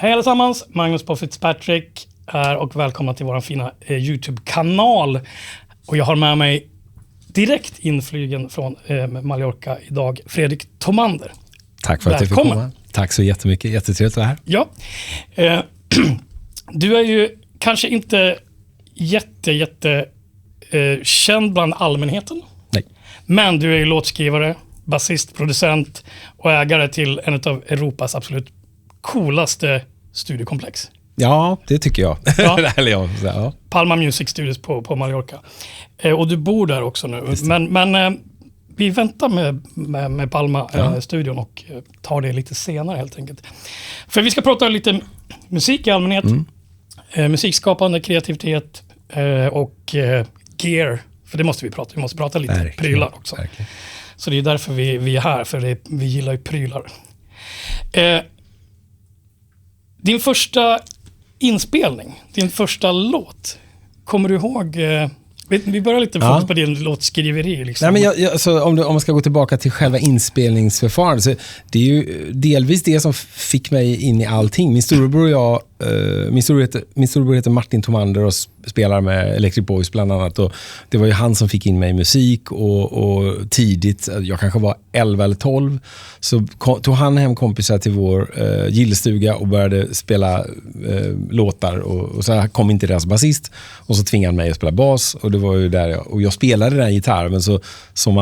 Hej allesammans, Magnus på Fitzpatrick här och välkomna till vår fina YouTube-kanal. Och jag har med mig direkt inflygen från Mallorca idag, Fredrik Tomander. Tack för att jag fick komma. Tack så jättemycket, jättetrevligt att vara här. Ja, du är ju kanske inte jätte känd bland allmänheten. Nej. Men du är ju låtskrivare, basist, producent och ägare till en av Europas absolut coolaste studiekomplex. Ja, det tycker jag. Ja. Eller ja. Palma Music Studios på Mallorca. Och du bor där också nu. Men vi väntar med Palma-studion och tar det lite senare helt enkelt. För vi ska prata lite musik i allmänhet. Musikskapande, kreativitet och gear. För det måste vi prata. Vi måste prata lite verkligen, prylar också. Verkligen. Så det är därför vi är här. För vi gillar ju prylar. Din första inspelning, din första låt. Kommer du ihåg... Vi börjar lite fokus på din låtskriveri. Liksom. Nej, men alltså, om man ska gå tillbaka till själva inspelningsförfarandet, så det är ju delvis det som fick mig in i allting. Min storebror och jag, min storebror heter Martin Tomander och spelar med Electric Boys bland annat. Och det var ju han som fick in mig i musik och tidigt, jag kanske var 11 eller 12, så tog han hem kompisar till vår gillestuga och började spela låtar och så kom inte deras basist och så tvingade han mig att spela bas och det var ju där och jag spelade den gitarr, men så som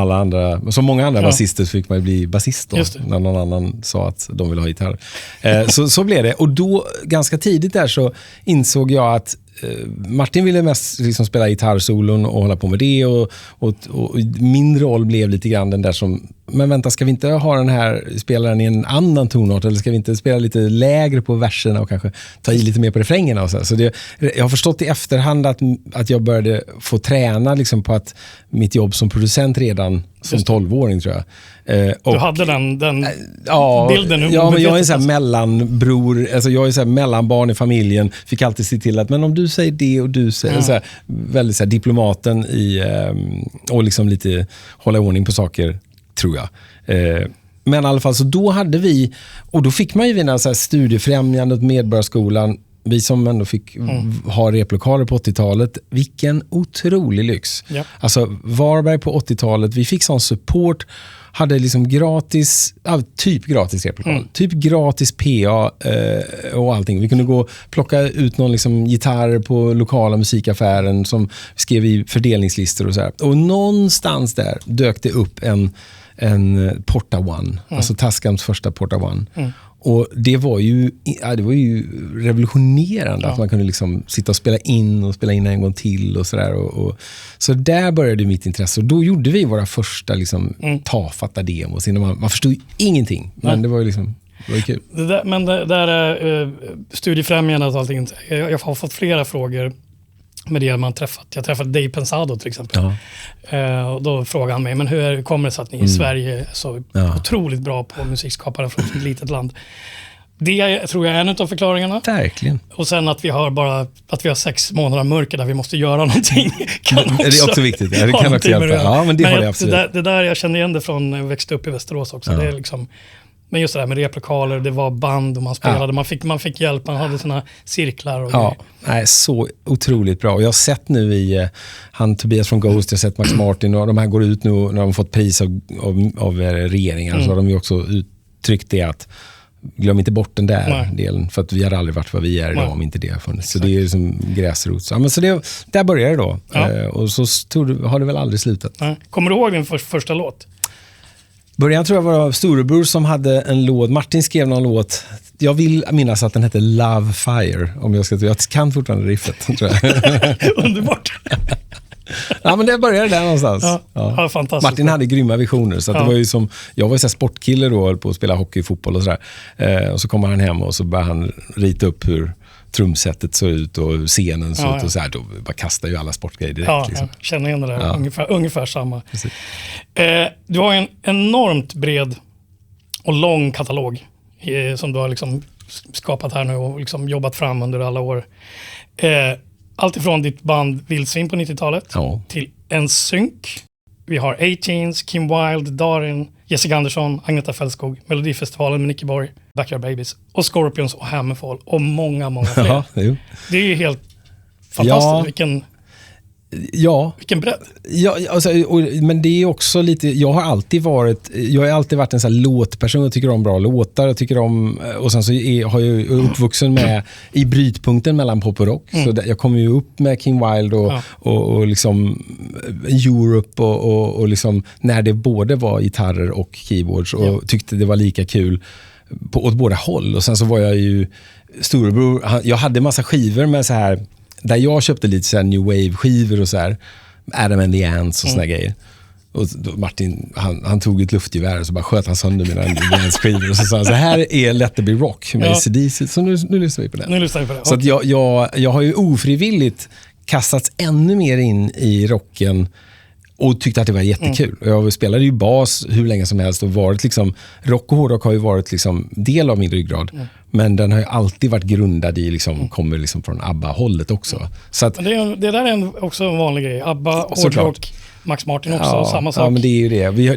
många andra basister fick man bli basist då, när någon annan sa att de ville ha gitarr. Så blev det, och då ganska tidigt där så insåg jag att Martin ville mest liksom spela gitarrsolon och hålla på med det och min roll blev lite grann den där som, men vänta, ska vi inte ha den här spelaren i en annan tonart, eller ska vi inte spela lite lägre på verserna och kanske ta i lite mer på refrängerna och så det, jag har förstått i efterhand att jag började få träna liksom på att mitt jobb som producent redan som 12-åring tror jag. Du hade den bilden. Ja, men jag är en sån här mellanbror, alltså jag är så här mellanbarn i familjen, fick alltid se till att, men om du säger det och du säger så här, väldigt så här diplomaten i och liksom lite hålla ordning på saker, tror jag. Men i alla fall, så då hade vi, och då fick man ju vinna så här studiefrämjande åt Medborgarskolan. Vi som ändå fick ha replokaler på 80-talet, vilken otrolig lyx. Ja. Alltså Varberg på 80-talet, vi fick sån support, hade liksom gratis replokal, typ gratis PA och allting. Vi kunde gå och plocka ut någon liksom gitarr på lokala musikaffären som skrev i fördelningslistor och så här. Och någonstans där dök det upp en Porta One, alltså Tascams första Porta One. Och det var ju revolutionerande att man kunde liksom sitta och spela in en gång till och sådär. Och så där började mitt intresse. Och då gjorde vi våra första liksom, tafatta demos. Man förstod ingenting, men det var ju liksom, det var ju kul. Det där studiefrämjande och allting. Jag har fått flera frågor med det man träffat. Jag träffade Dave Pensado till exempel. Och då frågade han mig, men hur kommer det sig att ni i Sverige är så otroligt bra på musikskapare från ett litet land? Det tror jag är en av förklaringarna. Verkligen. Och sen att vi har 6 månader av mörker där vi måste göra någonting. Det är också viktigt. Det kan också hjälpa. Ja, men det har det absolut. Det där jag kände igen det från när jag växte upp i Västerås också. Det är liksom, men just det där med replokaler, det var band och man spelade. Man fick hjälp, man hade såna cirklar och så otroligt bra. Och jag har sett nu i Tobias från Ghost, jag har sett Max Martin, och de här går ut nu när de har fått pris av regeringen, så har de ju också uttryckt det att glöm inte bort den där delen, för att vi hade aldrig varit vad vi är idag om inte det har funnits. Så det är som gräsrot. Så där började det då. Och så har det väl aldrig slutat. Kommer du ihåg din första låt? Början tror jag var storebror som hade en låt. Martin skrev någon låt. Jag vill minnas att den hette Love Fire. Jag kan fortfarande riffet, tror jag. Underbart. Ja, men det började där någonstans. Ja, fantastiskt. Martin hade grymma visioner, så att det var ju som, jag var ju så här sportkille då, på att spela hockey, fotboll och sådär. Och så kommer han hem och så börjar han rita upp hur trumsetet såg ut och scenen såg ut och så här, då bara kastar ju alla sportgrejer direkt. Liksom. Jag känner igen det där. Ungefär samma. Du har en enormt bred och lång katalog som du har liksom skapat här nu och liksom jobbat fram under alla år. Allt ifrån ditt band Vildsvin på 90-talet till NSYNC. Vi har A-Teens, Kim Wilde, Darin, Jessica Andersson, Agneta Fältskog, Melodifestivalen med Nicky Borg, Backyard Babies och Scorpions och Hammerfall och många fler. Ja, det är ju helt fantastiskt. Vilken bredd. Ja, alltså, men det är också lite, jag har alltid varit en sån här låtperson. Jag tycker om bra låtar, jag tycker om, och sen så har jag uppvuxen med i brytpunkten mellan pop och rock. Så jag kom ju upp med King Wild och liksom Europe och liksom när det både var gitarrer och keyboards och tyckte det var lika kul åt båda håll. Och sen så var jag ju storebror, jag hade massa skivor med så här där jag köpte lite så här new wave-skivor och så här Adam and the Ants och såna grejer. Och då Martin, han tog ett luftgevär och så bara sköt han sönder mina Ants-skivor och så sa han, så här är Let There Be Rock med AC/DC. Så nu lyssnar vi på den. Så att jag har ju ofrivilligt kastats ännu mer in i rocken och tyckte att det var jättekul. Jag spelade ju bas hur länge som helst och varit liksom, rock och hårdrock har ju varit liksom del av min ryggrad. Men den har ju alltid varit grundad i liksom, kommer liksom från ABBA-hållet också. Så att, det där är också en vanlig grej. ABBA, hårdrock, Max Martin också, samma sak. Ja, men det är ju det. Det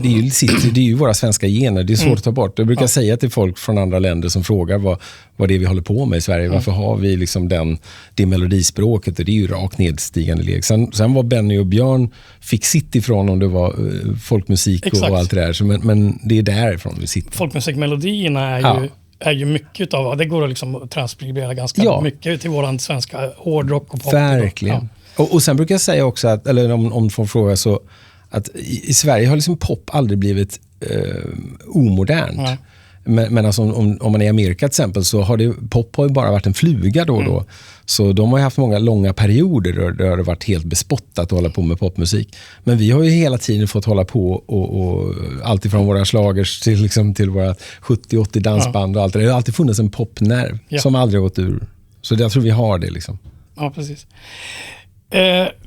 är ju våra svenska gener. Det är svårt att ta bort. Jag brukar säga till folk från andra länder som frågar vad det är vi håller på med i Sverige. Varför har vi liksom det melodispråket? Och det är ju rakt nedstigande led. Sen var Benny och Björn fick sitt ifrån om det var folkmusik och allt det där. Men det är därifrån vi sitter. Folkmusikmelodierna är ju mycket av, det går att liksom transkribera ganska mycket till våran svenska hårdrock och pop. Verkligen. Och sen brukar jag säga också att, eller om får fråga så, att i Sverige har liksom pop aldrig blivit omodernt. Men alltså om man är i Amerika till exempel så har pop har ju bara varit en fluga då och då. Så de har ju haft många långa perioder där det har varit helt bespottat att hålla på med popmusik. Men vi har ju hela tiden fått hålla på och allt ifrån våra slagers till, liksom, till våra 70-80 dansband och allt det. Det har alltid funnits en popnerv som aldrig gått ur. Så jag tror vi har det liksom. Ja, precis.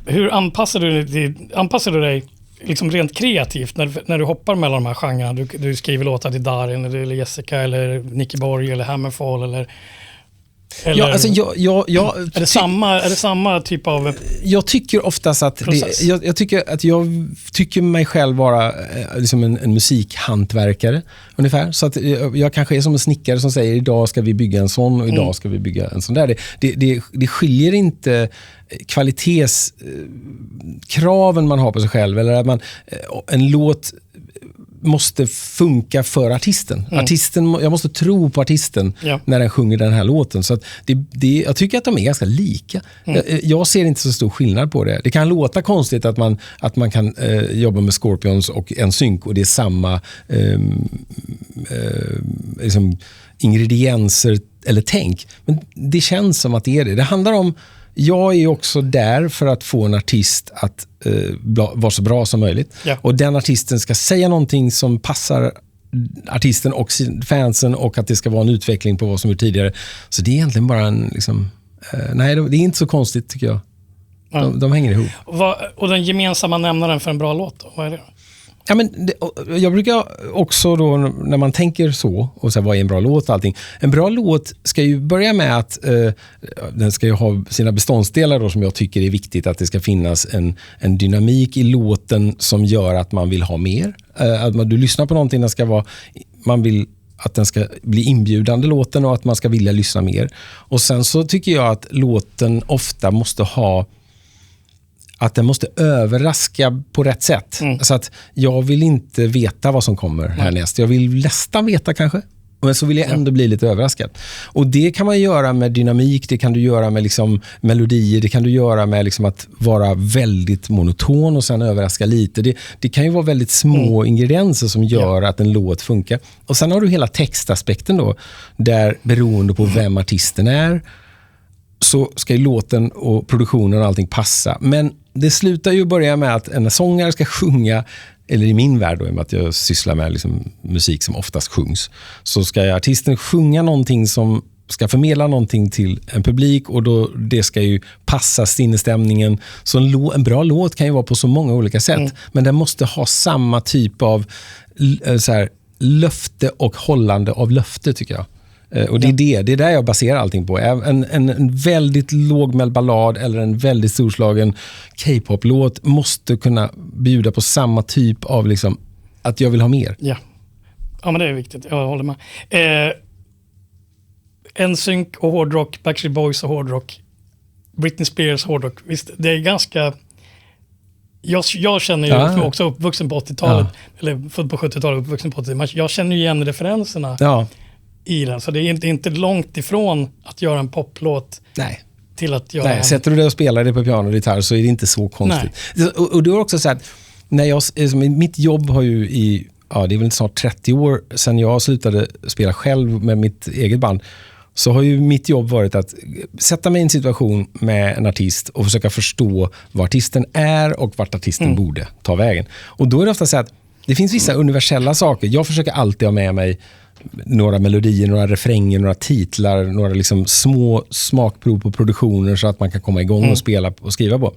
Hur anpassar du dig liksom rent kreativt när du hoppar mellan de här genrerna? Du skriver låtar till Darin eller Jessica eller Nicky Borg eller Hammerfall eller ja, alltså är det samma typ av. Jag tycker oftast att jag tycker mig själv vara liksom en musikhantverkare ungefär, så att jag kanske är som en snickare som säger idag ska vi bygga en sån och idag ska vi bygga en sån där. Det skiljer inte kvalitetskraven man har på sig själv, eller att en låt måste funka för artisten. Jag måste tro på artisten när den sjunger den här låten. Så att jag tycker att de är ganska lika. Jag ser inte så stor skillnad på det. Det kan låta konstigt att man kan jobba med Scorpions och en synk och det är samma liksom ingredienser eller tänk. Men det känns som att det är det. Det handlar om, jag är också där för att få en artist att vara så bra som möjligt. Och den artisten ska säga någonting som passar artisten och fansen, och att det ska vara en utveckling på vad som är tidigare. Så det är egentligen bara en liksom, nej, det är inte så konstigt tycker jag. De hänger ihop. Och den gemensamma nämnaren för en bra låt då? Vad är det? Ja, men jag brukar också då, när man tänker så och så här, vad är en bra låt och allting. En bra låt ska ju börja med att den ska ju ha sina beståndsdelar då, som jag tycker är viktigt, att det ska finnas en dynamik i låten som gör att man vill ha mer. Att du lyssnar på någonting, man vill att den ska bli inbjudande låten och att man ska vilja lyssna mer. Och sen så tycker jag att låten ofta måste överraska på rätt sätt. Så att jag vill inte veta vad som kommer härnäst. Jag vill nästan veta kanske. Men så vill jag ändå bli lite överraskad. Och det kan man göra med dynamik, det kan du göra med liksom melodier, det kan du göra med liksom att vara väldigt monoton och sen överraska lite. Det kan ju vara väldigt små ingredienser som gör att en låt funkar. Och sen har du hela textaspekten då, där beroende på vem artisten är så ska ju låten och produktionen och allting passa. Men det slutar ju börja med att en sångare ska sjunga, eller i min värld då, i och med att jag sysslar med liksom musik som oftast sjungs, så ska artisten sjunga någonting som ska förmedla någonting till en publik, och då det ska ju passa sinnesstämningen. Så en bra låt kan ju vara på så många olika sätt, men den måste ha samma typ av så här, löfte och hållande av löfte tycker jag. Och det är där jag baserar allting på. En väldigt lågmäld ballad eller en väldigt storslagen K-pop-låt måste kunna bjuda på samma typ av liksom, att jag vill ha mer. Ja, men det är viktigt. Jag håller med. NSYNC och hårdrock, Backstreet Boys och hårdrock, Britney Spears hårdrock. Visst, det är ganska... Jag känner ju också uppvuxen på 80-talet, eller född på 70-talet uppvuxen på 80-talet. Jag känner ju igen referenserna i den. Så det är inte långt ifrån att göra en poplåt. Nej. Till att göra... Nej, sätter du dig och spelar det på piano och gitarr så är det inte så konstigt. Och du har också sagt, mitt jobb har ju det är väl snart 30 år sedan jag slutade spela själv med mitt eget band, så har ju mitt jobb varit att sätta mig i en situation med en artist och försöka förstå vad artisten är och vart artisten borde ta vägen. Och då är det ofta så att det finns vissa universella saker. Jag försöker alltid ha med mig några melodier, några refränger, några titlar, några liksom små smakprov på produktioner så att man kan komma igång och spela och skriva på.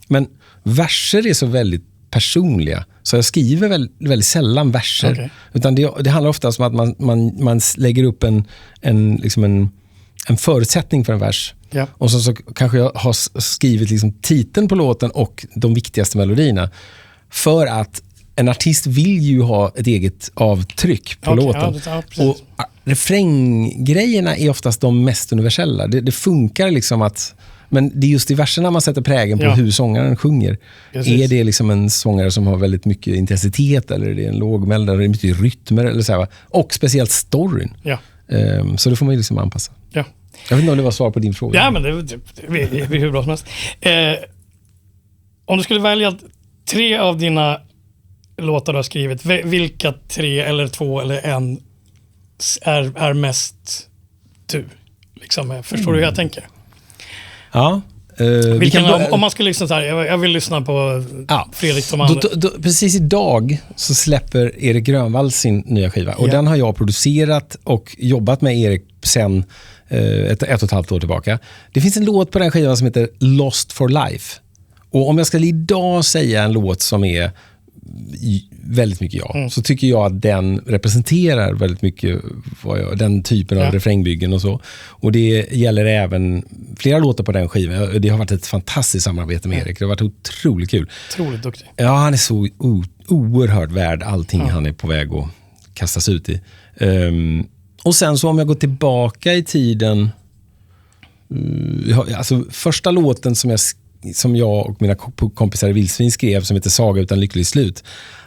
Men verser är så väldigt personliga, så jag skriver väldigt sällan verser. Okay. Utan det handlar ofta om att man lägger upp en förutsättning för en vers. Yeah. Och så kanske jag har skrivit liksom titeln på låten och de viktigaste melodierna. För att en artist vill ju ha ett eget avtryck på låten. Och refränggrejerna är oftast de mest universella. Det funkar liksom att... Men det är just i verserna man sätter prägen på hur sångaren sjunger. Precis. Är det liksom en sångare som har väldigt mycket intensitet, eller är det en lågmäld, eller är det mycket rytmer eller så här, och speciellt storyn. Ja. Så det får man ju liksom anpassa. Ja. Jag vet inte om det var svar på din fråga. Ja, men det är hur bra som helst. Om du skulle välja 3 av dina låtar du har skrivit, vilka 3 eller 2 eller 1 är mest du? Liksom, förstår du hur jag tänker? Ja. Om man skulle lyssna så här, jag vill lyssna på Fredrik Tomander. Precis idag så släpper Erik Grönvall sin nya skiva. Och den har jag producerat och jobbat med Erik sen ett och ett halvt år tillbaka. Det finns en låt på den skivan som heter Lost for Life. Och om jag skulle idag säga en låt som är väldigt mycket så tycker jag att den representerar väldigt mycket den typen av refrängbyggen och så. Och det gäller även flera låtar på den skivan. Det har varit ett fantastiskt samarbete med Erik. Det har varit otroligt kul. Otroligt duktig. Ja, han är så oerhört värd allting han är på väg att kastas ut i. Och sen så om jag går tillbaka i tiden, alltså första låten som jag och mina kompisar i Vildsvin skrev, som heter Saga utan lycklig slut.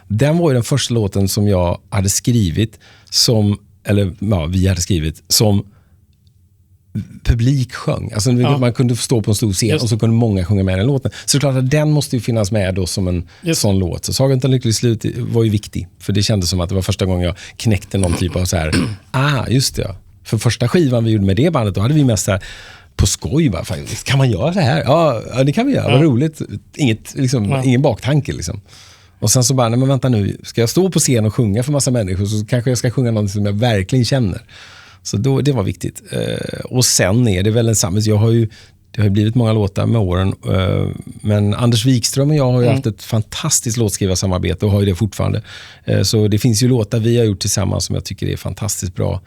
Den var ju den första låten som jag hade skrivit vi hade skrivit som publik sjöng. Alltså man kunde stå på en stor scen och så kunde många sjunga med den låten. Så klart att den måste ju finnas med då som en sån låt. Så Saga utan lycklig slut var ju viktig, för det kändes som att det var första gången jag knäckte någon typ av så här, just det. För första skivan vi gjorde med det bandet, då hade vi mest så här på skoj bara, kan man göra så här? Ja, det kan vi göra, vad roligt. Ingen baktanke liksom. Och sen så bara, nej men vänta nu, ska jag stå på scen och sjunga för massa människor, så kanske jag ska sjunga något som jag verkligen känner. Så då, det var viktigt. Och sen är det väl en samma, det har ju blivit många låtar med åren, men Anders Wikström och jag har ju haft ett fantastiskt låtskrivarsamarbete och har ju det fortfarande. Så det finns ju låtar vi har gjort tillsammans som jag tycker är fantastiskt bra.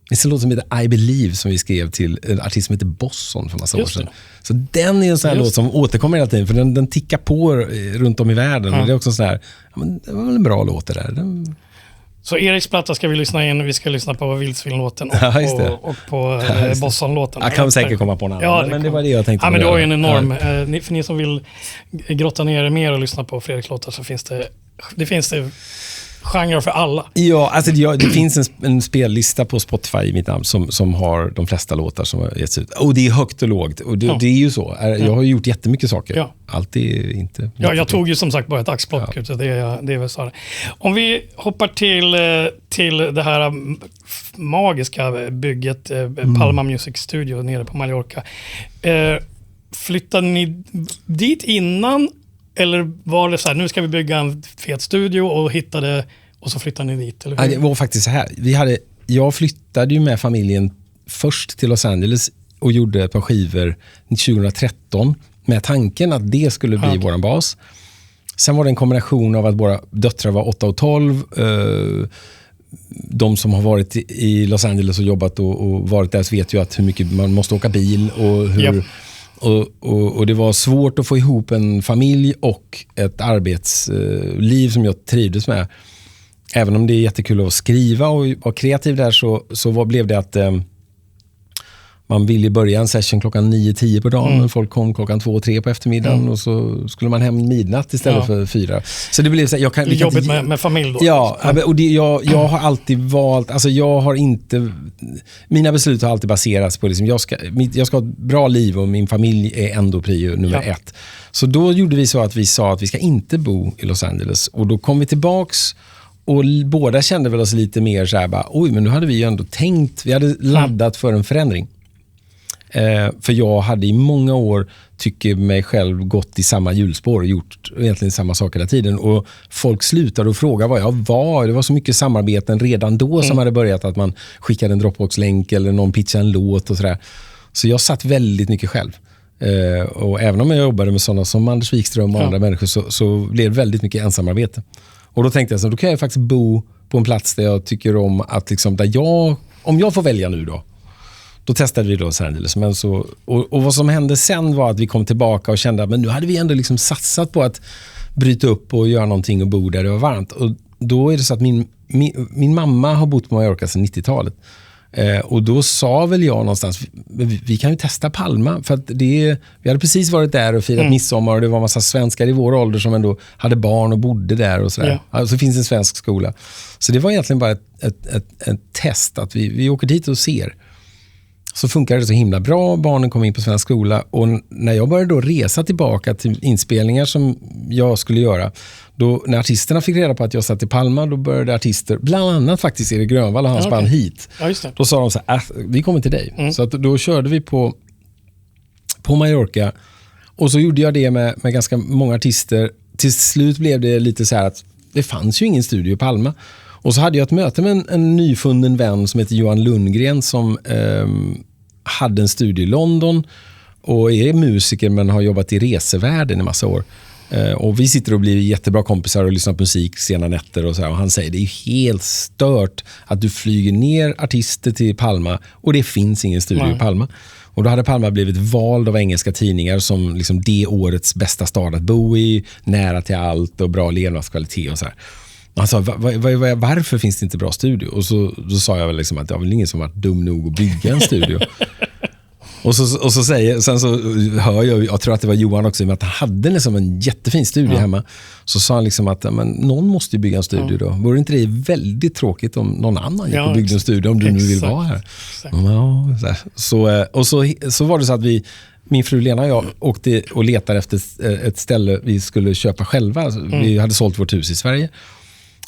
Det är en låt som heter I Believe som vi skrev till en artist som heter Bosson för massa år sedan. Så den är en sån här låt som återkommer hela tiden, för den tickar på runt om i världen. Och det är också sån här, det var väl en bra låt det där. Så Eriks platta ska vi lyssna in, vi ska lyssna på Vildsvin-låten och på Bosson-låten. Jag kan säkert komma på en annan, men det var det jag tänkte. Ja, men det var ju en enorm, för ni som vill grotta ner er mer och lyssna på Fredriks låtar, så finns det genre för alla. Ja, alltså det finns en spellista på Spotify i mitt namn som har de flesta låtar som har getts ut. Och det är högt och lågt. Och det är ju så. Jag har gjort jättemycket saker. Ja. Allt är inte... Ja, jag tog ju som sagt bara ett axplock. Så det är väl så. Om vi hoppar till det här magiska bygget Palma Music Studio nere på Mallorca. Flyttade ni dit innan? Eller var det så här, nu ska vi bygga en fet studio och hittade, och så flyttade ni dit? Eller hur? Ja, det var faktiskt så här. Jag flyttade ju med familjen först till Los Angeles och gjorde ett par skivor 2013 med tanken att det skulle bli våran bas. Sen var det en kombination av att våra döttrar var 8 och 12. De som har varit i Los Angeles och jobbat och varit där vet ju att hur mycket man måste åka bil och hur... Och det var svårt att få ihop en familj och ett arbetsliv som jag trivdes med. även om det är jättekul att skriva och vara kreativ där, så blev det att man ville börja en session klockan 9-10 på dagen, men folk kom klockan 2-3 på eftermiddagen och så skulle man hem midnatt istället för 4. Så det blev så här, det är jobbigt med familj då. Ja, och jag har alltid valt, alltså mina beslut har alltid baserats på liksom, jag ska ha ett bra liv och min familj är ändå prio nummer 1. Så då gjorde vi så att vi sa att vi ska inte bo i Los Angeles, och då kom vi tillbaks. Och båda kände väl oss lite mer så här bara, oj, men nu hade vi ju ändå tänkt, vi hade laddat för en förändring. För jag hade i många år, tycker mig själv, gått i samma hjulspår och gjort egentligen samma saker hela tiden. Och folk slutade att fråga vad jag var. Det var så mycket samarbeten redan då som hade börjat, att man skickade en Dropbox-länk eller någon pitchade en låt och sådär. Så jag satt väldigt mycket själv. Och även om jag jobbade med sådana som Anders Wikström och andra människor, så blev det väldigt mycket ensamarbete. Och då tänkte jag så, då kan jag faktiskt bo på en plats där jag tycker om att liksom, om jag får välja nu då testade vi Los Angeles. Men och vad som hände sen var att vi kom tillbaka och kände att men nu hade vi ändå liksom satsat på att bryta upp och göra någonting och bo där det var varmt. Och då är det så att min mamma har bott på Mallorca sedan 90-talet. Och då sa väl jag någonstans, vi kan ju testa Palma, för att vi hade precis varit där och firat midsommar, och det var en massa svenskar i vår ålder som ändå hade barn och bodde där och sådär. Alltså finns en svensk skola. Så det var egentligen bara ett test att vi åker dit och ser. Så funkar det så himla bra, barnen kom in på svensk skola, och när jag började då resa tillbaka till inspelningar som jag skulle göra, då när artisterna fick reda på att jag satt i Palma, då började artister, bland annat faktiskt Erik Grönvall och hans band hit. Ja, just det. Då sa de så här, vi kommer till dig. Så att då körde vi på Mallorca, och så gjorde jag det med ganska många artister. Till slut blev det lite så här att det fanns ju ingen studio i Palma. Och så hade jag ett möte med en nyfunnen vän som heter Johan Lundgren, som hade en studio i London och är musiker men har jobbat i resevärlden i massa år. Och vi sitter och blir jättebra kompisar och lyssnar på musik sena nätter och så här. Och han säger, det är ju helt stört att du flyger ner artister till Palma och det finns ingen studio i Palma. Och då hade Palma blivit vald av engelska tidningar som liksom det årets bästa stad att bo i, nära till allt och bra levnadskvalitet och så här. Han sa, varför finns det inte bra studio? Och då sa jag väl liksom att det var väl ingen som varit dum nog att bygga en studio. och så säger, sen så hör jag tror att det var Johan också, med att han hade liksom en jättefin studio hemma. Så sa han liksom att men, någon måste ju bygga en studio då. Vore inte det väldigt tråkigt om någon annan gick och byggde en studio om du nu vill vara här? Så var det så att min fru Lena och jag åkte och letade efter ett ställe vi skulle köpa själva. Vi hade sålt vårt hus i Sverige.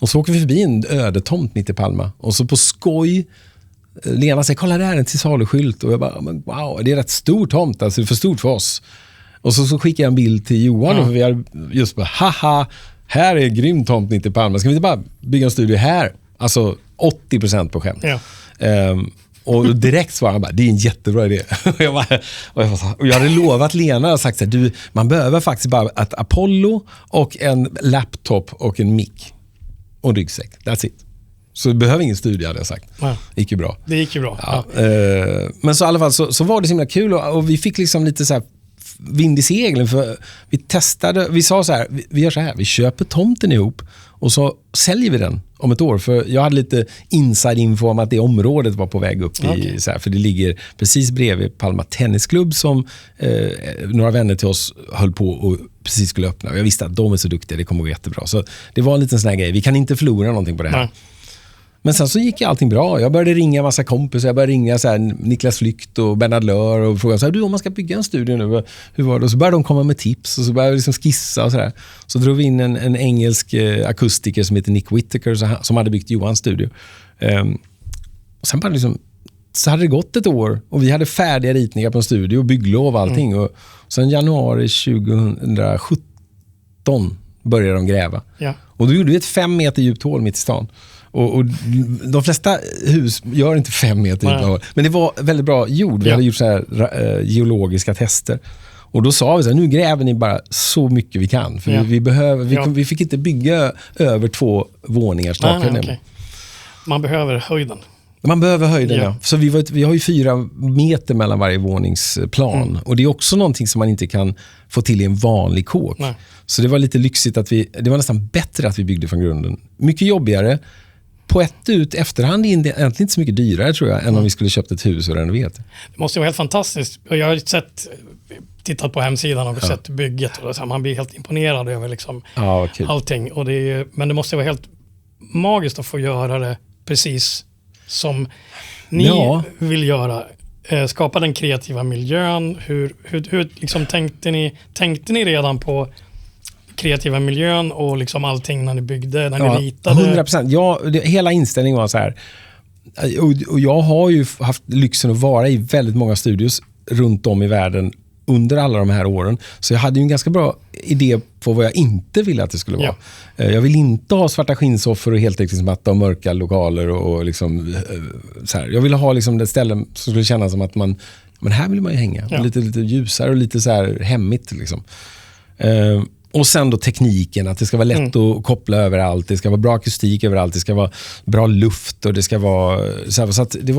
Och så åker vi förbi en ödetomt mitt i Palma. Och så på skoj, Lena säger, kolla där, en till saluskylt. Och jag bara, men wow, det är rätt stor tomt. Alltså det är för stort för oss. Och så skickar jag en bild till Johan. Och vi hade just bara, haha, här är en grym tomt mitt i Palma. Ska vi inte bara bygga en studio här? Alltså 80% på skämt. Ja. Och direkt svarade han bara, det är en jättebra idé. och jag hade lovat Lena och sagt att man behöver faktiskt bara ett Apollo och en laptop och en mic. Och en ryggsäck, that's it. Så du behöver ingen studie, hade jag sagt. Det gick ju bra. Det gick ju bra. Ja. Men så i alla fall så var det så himla kul och vi fick liksom lite så här vind i seglen, för vi testade, vi sa så här, vi gör så här, vi köper tomten ihop och så säljer vi den om ett år, för jag hade lite inside info om att det området var på väg upp i så här, för det ligger precis bredvid Palma tennisklubb som några vänner till oss höll på och precis skulle öppna, och jag visste att de är så duktiga, det kommer gå jättebra, så det var en liten sån här grej, vi kan inte förlora någonting på det här. Nej. Men sen så gick allting bra. Jag började ringa massa kompisar. Jag började ringa så här, Niklas Flykt och Bernhard Lör och fråga så här, om man ska bygga en studio nu, hur var det? Och så började de komma med tips och så började vi liksom skissa och så där. Så drog vi in en engelsk akustiker som heter Nick Whittaker som hade byggt Johans studio. Och sen bara liksom, så hade det gått ett år och vi hade färdiga ritningar på en studio, bygglov och allting. Och sen januari 2017 började de gräva. Ja. Och då gjorde vi ett 5 meter djupt hål mitt i stan. Och de flesta hus gör inte 5 meter djupa hål. Men det var väldigt bra jord. Vi hade gjort så här geologiska tester. Och då sa vi så här, nu gräver ni bara så mycket vi kan. För vi fick inte bygga över 2 våningars tak. Okay. Man behöver höjden. Man behöver höjden, ja. Så vi har ju 4 meter mellan varje våningsplan. Och det är också någonting som man inte kan få till i en vanlig kåk. Nej. Så det var lite lyxigt det var nästan bättre att vi byggde från grunden. Mycket jobbigare. På efterhand är det egentligen inte så mycket dyrare, tror jag, än om vi skulle köpt ett hus och renoverat. Det måste vara helt fantastiskt. Jag har tittat på hemsidan och sett bygget. Och man blir helt imponerad över liksom allting. Och men det måste vara helt magiskt att få göra det precis som ni vill göra. Skapa den kreativa miljön. Hur liksom tänkte ni redan på kreativa miljön och liksom allting när ni byggde, när ni ritade? 100%. Hela inställningen var så här. Och jag har ju haft lyxen att vara i väldigt många studios runt om i världen under alla de här åren. Så jag hade ju en ganska bra idé på vad jag inte ville att det skulle vara. Jag vill inte ha svarta skinnsoffor och heltäckningsmatta och mörka lokaler och liksom så här. Jag ville ha liksom det ställen som skulle kännas som att men här vill man ju hänga. Lite ljusare och lite så här hemmigt liksom. Och sen då tekniken, att det ska vara lätt att koppla överallt, det ska vara bra akustik överallt, det ska vara bra luft och det ska vara så att det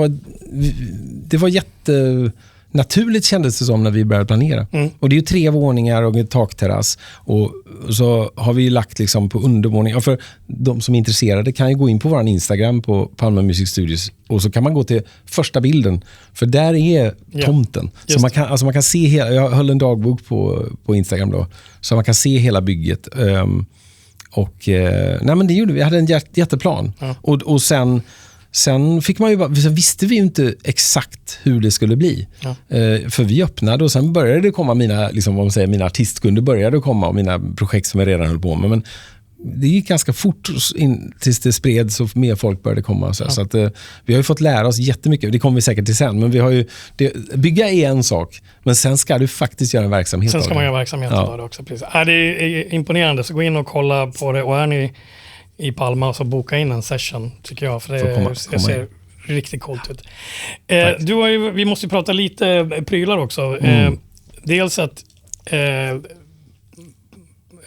var jättenaturligt, kändes det som när vi började planera. Och det är ju 3 våningar och en takterrass, och så har vi lagt liksom på undervåningen. För de som är intresserade kan ju gå in på vår Instagram på Palma Music Studios, och så kan man gå till första bilden, för där är tomten. Så man kan se hela, jag höll en dagbok på Instagram då, så man kan se hela bygget. Men det gjorde vi. hade en jätteplan. Och sen visste vi ju inte exakt hur det skulle bli. För vi öppnade och sen började det komma mina artistkunder började komma, och mina projekt som jag redan höll på med. Men det gick ganska fort tills det spreds så mer folk började komma. Så att vi har ju fått lära oss jättemycket. Det kommer vi säkert till sen. Men vi har ju, bygga är en sak, men sen ska du faktiskt göra en verksamhet. Sen ska man göra verksamhet av det också. Precis. Det är imponerande. Så gå in och kolla på det. Och är ni i Palma, så boka in en session, tycker jag. För det ser riktigt coolt ut. Vi måste ju prata lite prylar också. Dels att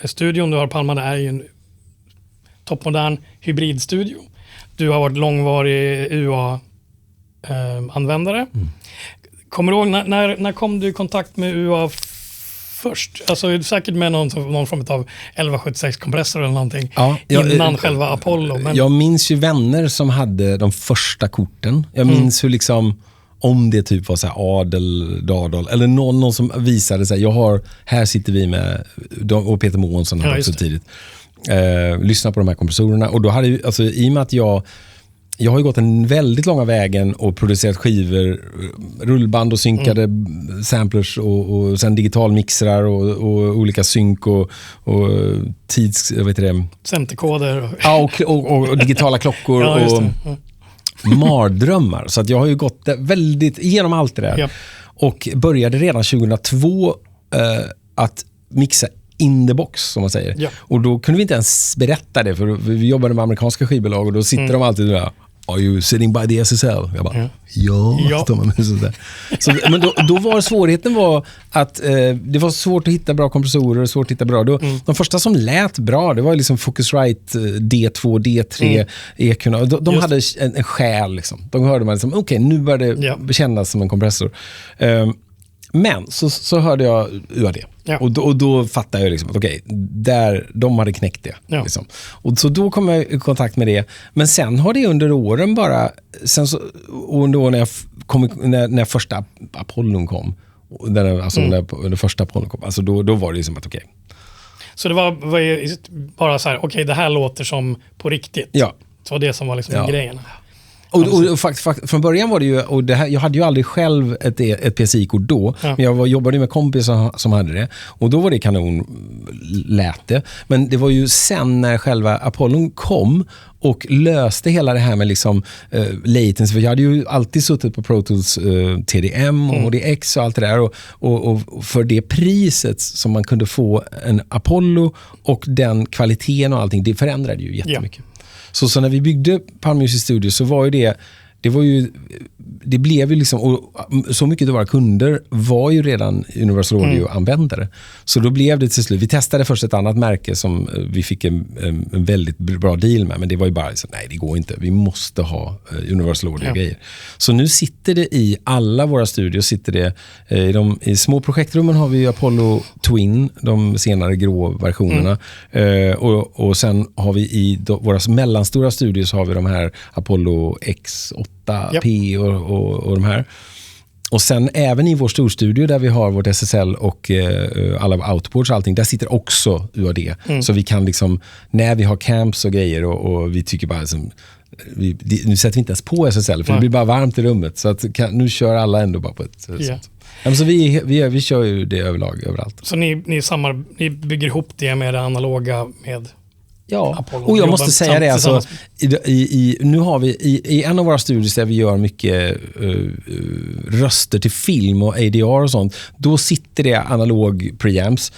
studion du har Palma, det är ju en toppmodern hybridstudio. Du har varit långvarig UA-användare. Kommer du ihåg, när kom du i kontakt med UA först? Alltså säkert med någon form av 1176-kompressor eller någonting innan själva Apollo. Men... Jag minns ju vänner som hade de första korten. Jag minns hur liksom, om det typ var så här Dadel, eller någon som visade sig. Här sitter vi med, och Peter Månsson hade också tidigt lyssna på de här kompressorerna. Och då hade ju, alltså, i och med att jag har ju gått en väldigt långa vägen och producerat skivor, rullband och synkade samplers och sen digitalmixrar och olika synk och centerkoder. Och digitala klockor och mardrömmar. Så att jag har ju gått väldigt igenom allt det där. Och började redan 2002 att mixa in the box, som man säger. Och då kunde vi inte ens berätta det, för vi jobbade med amerikanska skivbolag, och då sitter de alltid där. Are you sitting by the SSL? Jag bara, ja. Men då var svårigheten att det var svårt att hitta bra kompressorer, svårt att hitta bra. De första som lät bra, det var liksom Focusrite D2, D3 EQ:na. De hade en själ liksom. De hörde man liksom, okej, nu börjar det kännas som en kompressor. Men så hörde jag UAD. Och då fattade jag liksom att de hade knäckt det. Liksom. Och så då kom jag i kontakt med det. Men sen har det under åren bara, när första Apollon kom, när första Apollon kom, alltså då var det liksom att Så det var bara så här, det här låter som på riktigt. Så det som var liksom grejen. Och från början var det ju, och jag hade ju aldrig själv ett PCI-kort då, men jag jobbade med kompisar som hade det, och då var det kanon, lät det. Men det var ju sen när själva Apollon kom och löste hela det här med liksom latency, för jag hade ju alltid suttit på Pro Tools TDM och DX och allt det där, och för det priset som man kunde få en Apollo och den kvaliteten och allting, det förändrade ju jättemycket. Så när vi byggde Palma Music Studio så var ju det det blev ju liksom, och så mycket av våra kunder var ju redan Universal Audio-användare. Så då blev det till slut, vi testade först ett annat märke som vi fick en väldigt bra deal med, men det var ju bara liksom, nej det går inte, vi måste ha Universal Audio-grejer. Så nu sitter det i alla våra studios, sitter det i små projektrummen har vi Apollo Twin, de senare grå versionerna, och sen har vi i våra mellanstora studios har vi de här Apollo X8P och de här. Och sen även i vår storstudio där vi har vårt SSL och alla outboards och allting, där sitter också UAD. Så vi kan liksom, när vi har camps och grejer och vi tycker bara liksom, nu sätter vi inte ens på SSL för det blir bara varmt i rummet, så att nu kör alla ändå bara på ett sätt. Så vi kör ju det överlag överallt. Så ni bygger ihop det med det analoga med Apollo, och jag måste säga det alltså, nu har vi i en av våra studios där vi gör mycket röster till film och ADR och sånt, då sitter det analog preamps,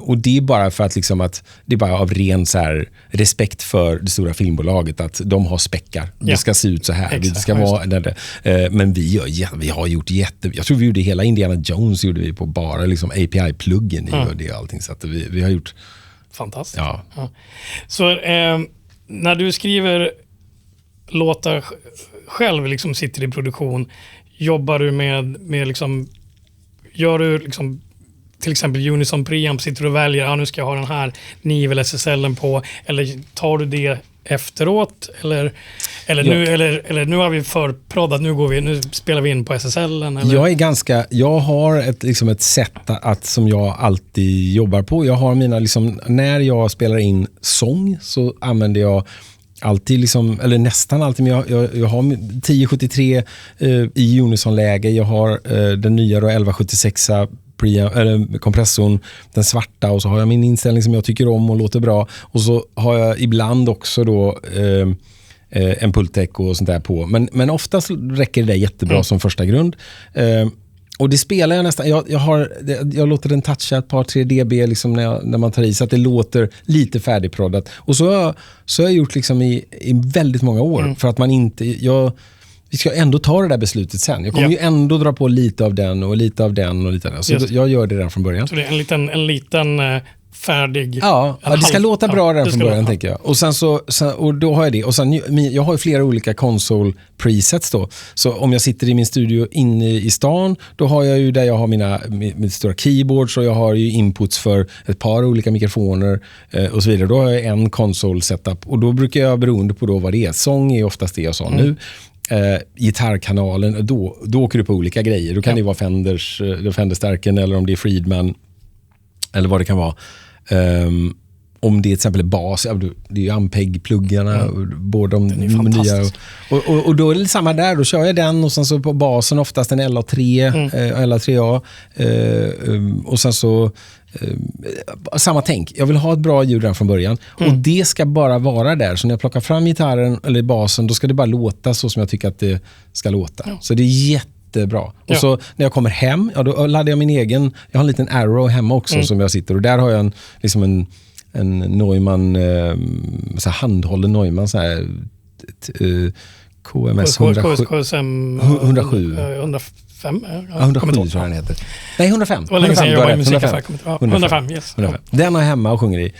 och det är bara för att liksom att det är bara av ren så här respekt för det stora filmbolaget att de har späckar. Det ska se ut så här. Exakt, det ska vara men vi har gjort jag tror vi gjorde hela Indiana Jones gjorde vi på bara liksom API-pluggen i det och allting, så att vi har gjort fantastiskt. Ja. Så när du skriver låtar själv, liksom sitter i produktion, jobbar du med liksom, gör du liksom till exempel Unison preamp, sitter du och väljer, nu ska jag ha den här nivel SSL:en på, eller tar du det efteråt eller nu har vi förproddat, nu spelar vi in på SSL:en eller? Jag har ett sätt att som jag alltid jobbar på. Jag har mina liksom, när jag spelar in sång så använder jag alltid liksom, eller nästan alltid, men jag har 1073 i Unison-läge, jag har den nya då 1176 kompressorn, den svarta, och så har jag min inställning som jag tycker om och låter bra, och så har jag ibland också då en Pultec och sånt där på, men oftast räcker det jättebra som första grund, och det spelar jag nästan, jag låter den toucha ett par 3 dB liksom när man tar i, så att det låter lite färdigproddat, och så har jag gjort liksom i väldigt många år, för att man inte, vi ska ändå ta det där beslutet sen. Jag kommer ju ändå dra på lite av den och lite av den och lite av den. Så jag gör det redan från början. Så det är en liten färdig... Ja, det ska låta bra redan från början, tänker jag. Och sen och då har jag det. Och sen, jag har ju flera olika console presets då. Så om jag sitter i min studio inne i stan, då har jag ju där jag har mitt stora keyboards, och jag har ju inputs för ett par olika mikrofoner och så vidare. Då har jag en console setup, och då brukar jag, beroende på då vad det är. Sång är oftast det jag sa nu. Gitarrkanalen, då åker du på olika grejer. Då kan det vara Fender-stärken, eller om det är Friedman eller vad det kan vara. Om det till exempel är bas, det är ju Ampeg-pluggarna, båda de nya. Och då är det samma där, då kör jag den, och sen så på basen oftast en LA3, LA3A, och sen så samma tänk. Jag vill ha ett bra ljud redan från början, och det ska bara vara där. Så när jag plockar fram gitarren eller basen, då ska det bara låta så som jag tycker att det ska låta. Så det är jättebra. Och så när jag kommer hem, då laddar jag min egen, jag har en liten Arrow hemma också som jag sitter, och där har jag en Neumann, så här handhållen Neumann, så här KMS 107. 105? 107 tror jag den heter. Nej, 105. Det var länge sedan jag var i musikaffär. 105, yes. 105. Den har jag hemma och sjunger i.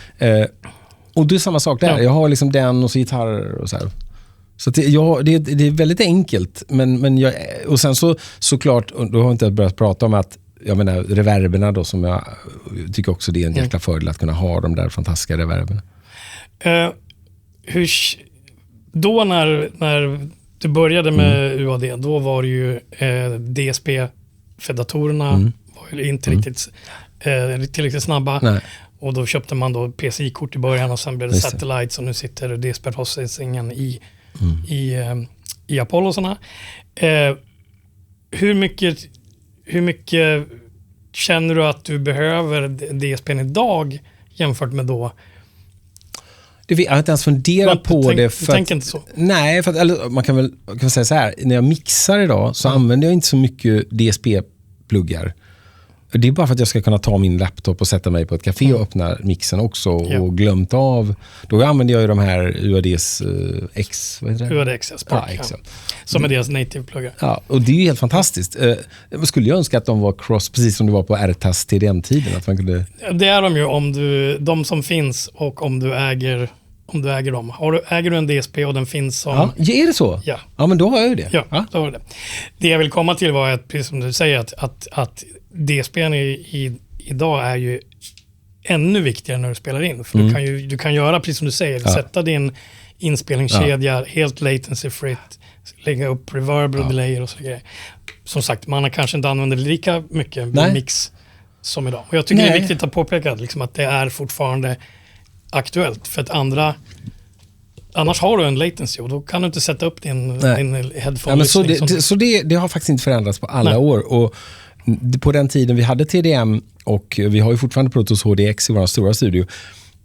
Och det är samma sak där. Jag har liksom den och så gitarrer och så här. Så det är väldigt enkelt. Men och sen såklart, och då har jag inte börjat prata om att jag menar reverberna då, som jag tycker också det är en jäkla fördel att kunna ha de där fantastiska reverberna. Då när du började med UAD, då var det ju DSP-fedatorerna var ju inte riktigt tillräckligt snabba. Nej. Och då köpte man då PCI-kort i början, och sen blev det Satellites, och nu sitter DSP-processingen i Apollosarna. Hur mycket känner du att du behöver DSP:n idag jämfört med då? Jag har inte ens funderat på det. Du tänker inte så? Nej, eller man kan säga så här. När jag mixar idag så använder jag inte så mycket DSP-pluggar. Det är bara för att jag ska kunna ta min laptop och sätta mig på ett café och öppna mixen också och glömt av. Då använder jag ju de här UADs X, vad heter det? UADX, Spark, som är deras native-pluggar. Ja, och det är ju helt fantastiskt. Jag skulle ju önska att de var cross, precis som det var på RTAS TDM-tiden. Att man kunde... Det är de ju, de som finns och om du äger dem. Äger du en DSP och den finns som... Ja, är det så? Ja. Ja, men då har jag ju det. Ja, då har du det. Det jag vill komma till var att, precis som du säger, att DSP:n idag är ju ännu viktigare när du spelar in. För du kan göra, precis som du säger, sätta din inspelningskedja helt latency-fritt, lägga upp reverb och delayer och så grejer. Som sagt, man har kanske inte använder lika mycket mix som idag. Och jag tycker det är viktigt att påpeka liksom, att det är fortfarande aktuellt. För att annars har du en latency och då kan du inte sätta upp din headphone. Så det har faktiskt inte förändrats på alla år. Och på den tiden vi hade TDM och vi har ju fortfarande Protos HDX i vår stora studio.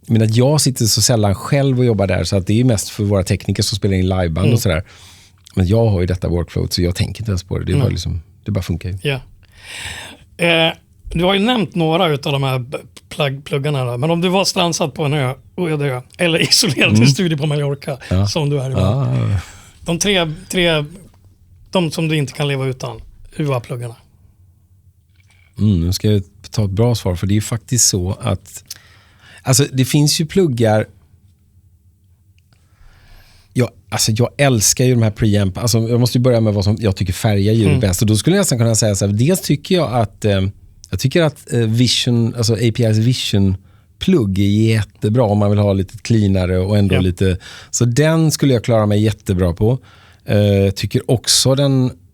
Men att jag sitter så sällan själv och jobbar där så att det är mest för våra tekniker som spelar in liveband och sådär. Men jag har ju detta workflow så jag tänker inte ens på det. Det är bara liksom, det bara funkar ju. Ja. Du har ju nämnt några utav de här pluggarna, men om du var strandsatt på en ö eller isolerad i studio på Mallorca som du är ibland. De tre de som du inte kan leva utan, UA-pluggarna. Nu ska jag ta ett bra svar, för det är ju faktiskt så att alltså det finns ju pluggar. Jag älskar ju de här preamp. Alltså jag måste ju börja med vad som jag tycker färgar ljudet bäst. Och då skulle jag nästan kunna säga så här, dels tycker jag att Vision, alltså API's Vision plugg är jättebra om man vill ha lite cleanare och ändå lite, så den skulle jag klara mig jättebra på. Tycker också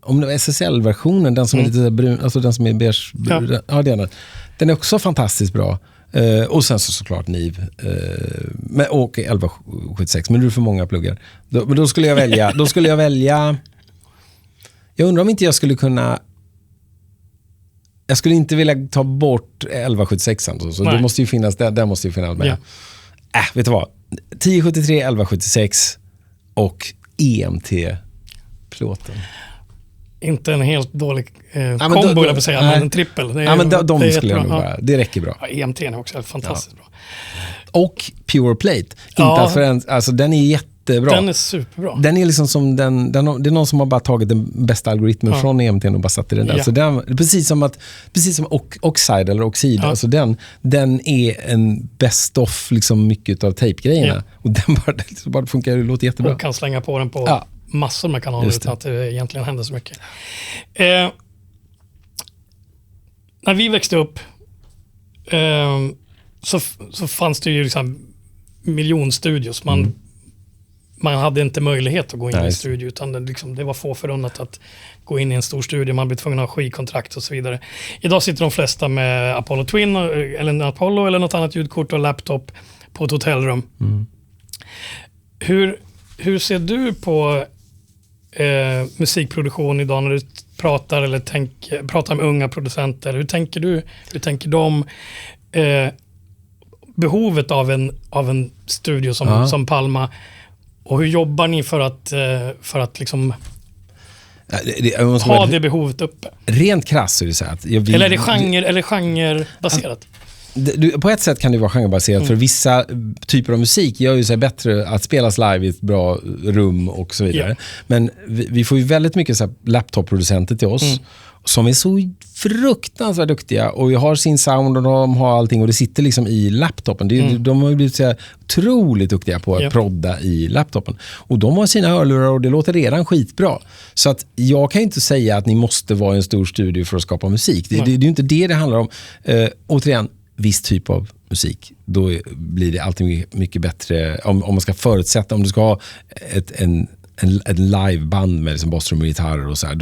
om det var SSL-versionen, den som är lite brun, alltså den som är beige, den är också fantastiskt bra. Och sen såklart NIV och 1176, men det är för många pluggar. Då skulle jag välja jag undrar om inte jag skulle kunna, jag skulle inte vilja ta bort 1176 så det måste ju finnas, där måste ju finnas med. Vet du vad? 1073, 1176 och EMT-plåten. Inte en helt dålig kombo, eller på säga, men en trippel. Men de skulle jag nog bara, det räcker bra. Ja, EMT är också fantastiskt bra. Och Pure Plate. Alltså den är jättebra. Den är superbra. Den är liksom som det är någon som har bara tagit den bästa algoritmen från EMT och bara satt i den där. Så den, precis som Oxide eller Oxide, alltså den är en best of liksom mycket av tape-grejerna. Och den bara funkar, det låter jättebra. Och kan slänga på den på massor med kanaler utan att det egentligen händer så mycket. När vi växte upp så fanns det ju liksom miljonstudios. Man hade inte möjlighet att gå in i en studio, utan det var få förunnat att gå in i en stor studio. Man blev tvungen att ha skivkontrakt och så vidare. Idag sitter de flesta med Apollo Twin eller en Apollo eller något annat ljudkort och laptop på ett hotellrum. Hur ser du på musikproduktion idag när du pratar med unga producenter? Hur tänker du? Hur tänker de? Behovet av en studio som Palma, och hur jobbar ni för att liksom ha det behovet uppe? Rent krasst är det så att eller är det genrebaserat? På ett sätt kan det vara genrebaserat, för vissa typer av musik gör ju sig bättre att spelas live i ett bra rum och så vidare. Men vi får ju väldigt mycket så här laptop-producenter till oss som är så fruktansvärt duktiga och vi har sin sound och de har allting och det sitter liksom i laptopen. De har ju blivit så här otroligt duktiga på att prodda i laptopen. Och de har sina hörlurar och det låter redan skitbra. Så att jag kan ju inte säga att ni måste vara i en stor studio för att skapa musik. Det är ju inte det handlar om. Återigen, viss typ av musik, då blir det alltid mycket bättre om man ska förutsätta, om du ska ha en liveband med liksom basstrum och gitarrer och så här,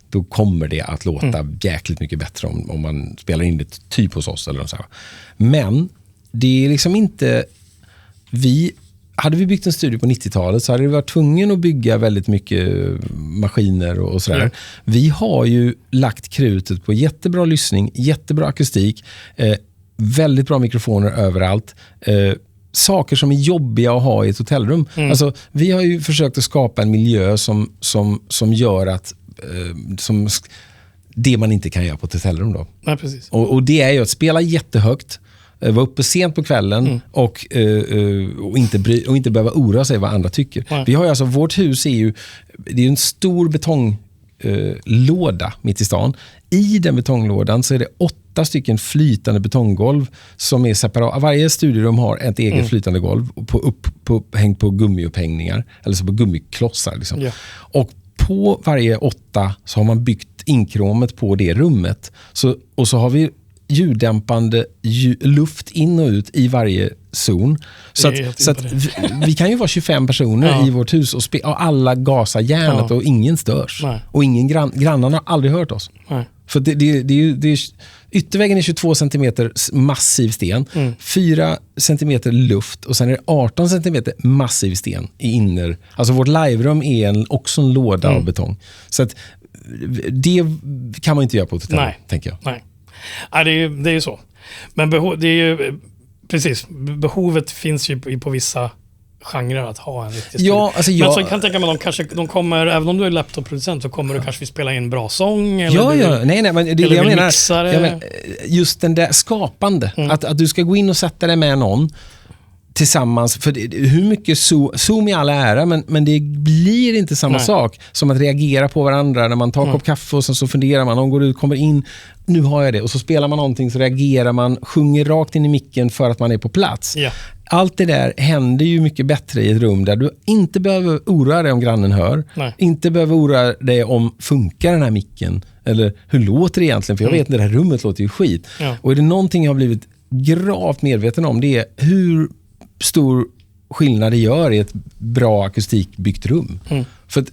då kommer det att låta jäkligt mycket bättre om man spelar in det typ hos oss eller så här. Men det är liksom inte, hade vi byggt en studio på 90-talet så hade vi varit tvungen att bygga väldigt mycket maskiner och sådär. Vi har ju lagt krutet på jättebra lyssning, jättebra akustik, väldigt bra mikrofoner överallt, saker som är jobbiga att ha i ett hotellrum. Alltså, vi har ju försökt att skapa en miljö som gör att det man inte kan göra på ett hotellrum då. Nej, precis. Och det är ju att spela jättehögt, vara uppe sent på kvällen och inte behöva oroa sig vad andra tycker. Nej. Vi har ju alltså, vårt hus är ju, det är en stor betonglåda mitt i stan. I den betonglådan så är det 8 stycken flytande betonggolv som är separat. Varje studierum har ett eget flytande golv hängt på gummiupphängningar eller så på gummiklossar liksom. Ja. Och på varje 8 så har man byggt inkromet på det rummet. Och så har vi ljuddämpande luft in och ut i varje zon. Så att vi kan ju vara 25 personer i vårt hus och alla gasar järnet och ingen störs. Nej. Och grannarna har aldrig hört oss. Nej. För det är ytterväggen är 22 centimeter massiv sten, 4 centimeter luft och sen är det 18 centimeter massiv sten i inner. Alltså vårt liverum är också en låda av betong. Så att det kan man inte göra på ett hotell, tänker jag. Nej. Ja, det är ju så. Men det är ju precis, behovet finns ju på vissa genrer att ha en riktig studio. Ja, alltså men så kan jag tänka mig de kommer, även om du är laptopproducent så kommer du kanske spela in bra sång eller nej, men det jag menar, just den där skapande, att du ska gå in och sätta dig med någon tillsammans, för hur mycket Zoom i alla ära, men det blir inte samma sak som att reagera på varandra när man tar en kopp kaffe och sen så funderar man, någon går ut, kommer in, nu har jag det, och så spelar man någonting, så reagerar man, sjunger rakt in i micken för att man är på plats. Ja. Allt det där händer ju mycket bättre i ett rum där du inte behöver oroa dig om grannen hör, inte behöver oroa dig om funkar den här micken, eller hur låter det egentligen, för jag vet att det här rummet låter ju skit. Ja. Och är det någonting jag har blivit gravt medveten om, det är hur stor skillnad det gör i ett bra akustikbyggt rum. För att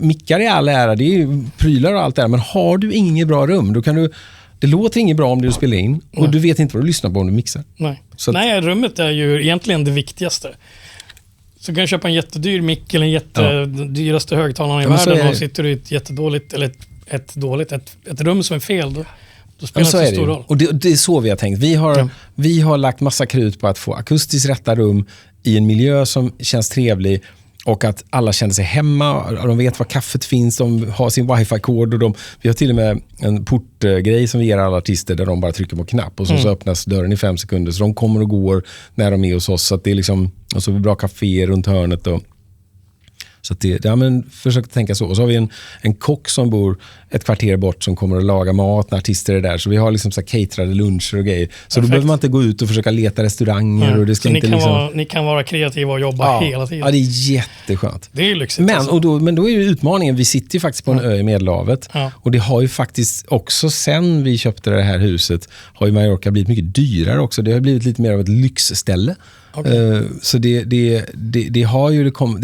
mickar i all ära, det är ju prylar och allt det där, men har du inget bra rum, då kan du, det låter inget bra om du spelar in och du vet inte vad du lyssnar på om du mixar. Nej, rummet är ju egentligen det viktigaste. Så kan du köpa en jättedyr mick eller en jättedyraste högtalare i världen och sitter du i ett jättedåligt eller ett rum som är fel, då spelar det inte så stor roll. Och det är så vi har tänkt. Vi har lagt massa krut på att få akustiskt rätta rum i en miljö som känns trevlig och att alla känner sig hemma, de vet var kaffet finns, de har sin wifi-kod och vi har till och med en portgrej som vi ger alla artister där de bara trycker på knapp och så öppnas dörren i 5 sekunder, så de kommer och går när de är hos oss, så att det är liksom, och så har vi bra kaféer runt hörnet och så att försök tänka så. Och så har vi en kock som bor ett kvarter bort som kommer att laga mat när artister är där. Så vi har liksom så caterade luncher och grejer. Så då behöver man inte gå ut och försöka leta restauranger. Och det ska inte ni kan vara kreativa och jobba hela tiden. Ja, det är jätteskönt. Det är lyxigt. Men då är ju utmaningen, vi sitter ju faktiskt på en ö i Medelhavet. Ja. Och det har ju faktiskt också sen vi köpte det här huset har ju Mallorca blivit mycket dyrare också. Det har blivit lite mer av ett lyxställe. Okay. Så det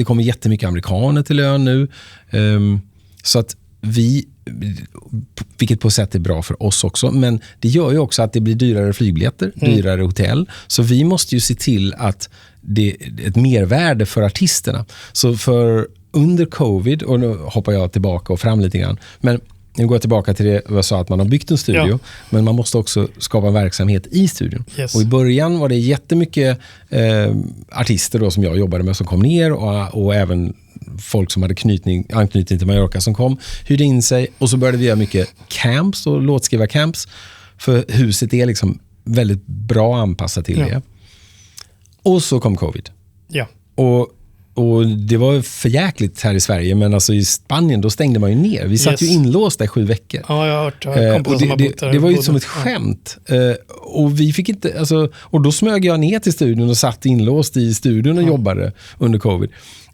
kommer jättemycket amerikaner till ön nu. Så att vilket på sätt är bra för oss också, men det gör ju också att det blir dyrare flygbiljetter, dyrare hotell. Så vi måste ju se till att det är ett mervärde för artisterna. Så under covid, och nu hoppar jag tillbaka och fram lite grann, men nu går jag tillbaka till det jag sa, att man har byggt en studio, men man måste också skapa en verksamhet i studion. Yes. Och i början var det jättemycket artister då som jag jobbade med som kom ner och även folk som hade anknytning till Mallorca som kom, hyrde in sig, och så började vi göra mycket camps och låtskrivarcamps, för huset är liksom väldigt bra anpassat till det. Och så kom covid. Ja. Och det var för jäkligt här i Sverige, men alltså i Spanien då stängde man ju ner. Vi satt ju inlåsta i 7 veckor. Ja, jag har hört. Jag det var ju som ett skämt. Och vi fick inte, och då smög jag ner till studion och satt inlåst i studion och jobbade under covid.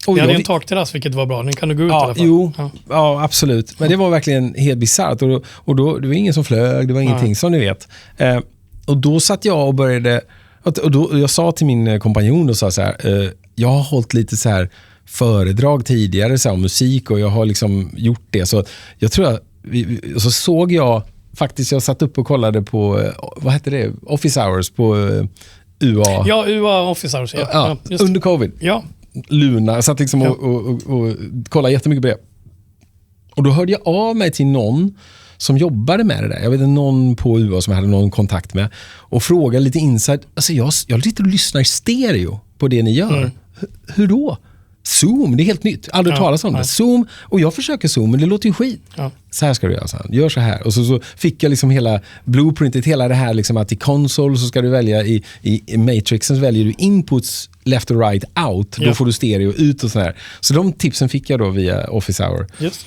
Vi hade en takterrass, vilket var bra. Den kan du gå ut i alla fall. Ja, absolut. Men det var verkligen helt bizarrt. Och då, det var ingen som flög, det var ingenting som ni vet. Och då satt jag och började, och då, jag sa till min kompanjon och sa så här, jag har hållit lite så här föredrag tidigare så här, om musik, och jag har liksom gjort det. Så jag tror att så såg jag faktiskt, jag satt upp och kollade på, vad heter det? Office Hours på UA. Ja, UA Office Hours. Ja, under covid. Ja. Luna. Jag satt liksom och kollade jättemycket på det. Och då hörde jag av mig till någon som jobbade med det där. Jag vet inte, någon på UA som jag hade någon kontakt med, och frågade lite inside. Alltså jag sitter och lyssnar i stereo på det ni gör. Hur då? Zoom, det är helt nytt. Aldrig talas om det. Zoom, och jag försöker Zoom, men det låter ju skit. Ja. Så här ska du göra, gör så här. Och så fick jag liksom hela blueprintet, hela det här liksom att i console så ska du välja, i Matrixen så väljer du inputs left och right out. Då får du stereo ut och så här. Så de tipsen fick jag då via Office Hour. Just.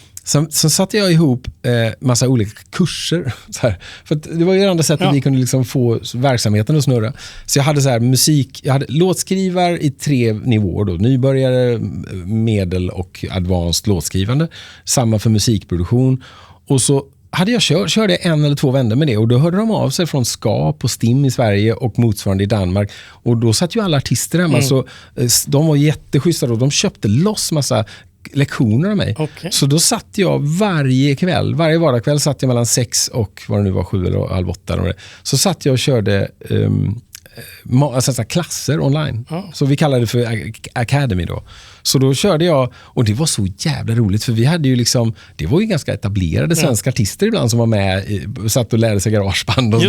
Så satte jag ihop massa olika kurser. Så här. För att det var ju det andra sättet vi kunde liksom få verksamheten att snurra. Så jag hade så här jag hade låtskrivare i 3 nivåer då. Nybörjare, medel och advanced låtskrivande. Samma för musikproduktion. Och så hade jag körde 1 eller 2 vändor med det, och då hörde de av sig från Skap och Stim i Sverige och motsvarande i Danmark. Och då satt ju alla artister hemma, så de var jätteschyssta och de köpte loss massa lektioner av mig. Okay. Så då satt jag varje vardagskväll satt jag mellan 6 och vad det nu var 7 eller halv 8. Så satt jag och körde klasser online. Så vi kallade det för Academy då. Så då körde jag, och det var så jävla roligt, för vi hade ju liksom, det var ju ganska etablerade svenska artister ibland som var med, satt och lärde sig garageband och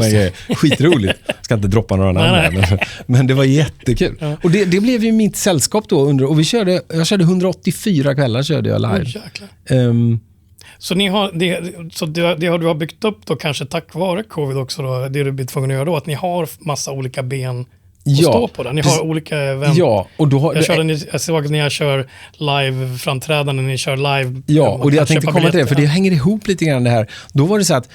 skitroligt. Jag ska inte droppa några namn, men det var jättekul. Ja. Och det blev ju mitt sällskap då och jag körde 184 kvällar körde jag live. Så det har du har byggt upp då kanske tack vare covid också då, det du blivit tvungen att göra då, att ni har massa olika ben att stå på det. Ni har olika event. Ja, och då jag såg att ni kör live-framträdanden, ni kör live. Ja, och jag tänkte komma till det, för det hänger ihop lite grann det här. Då var det så att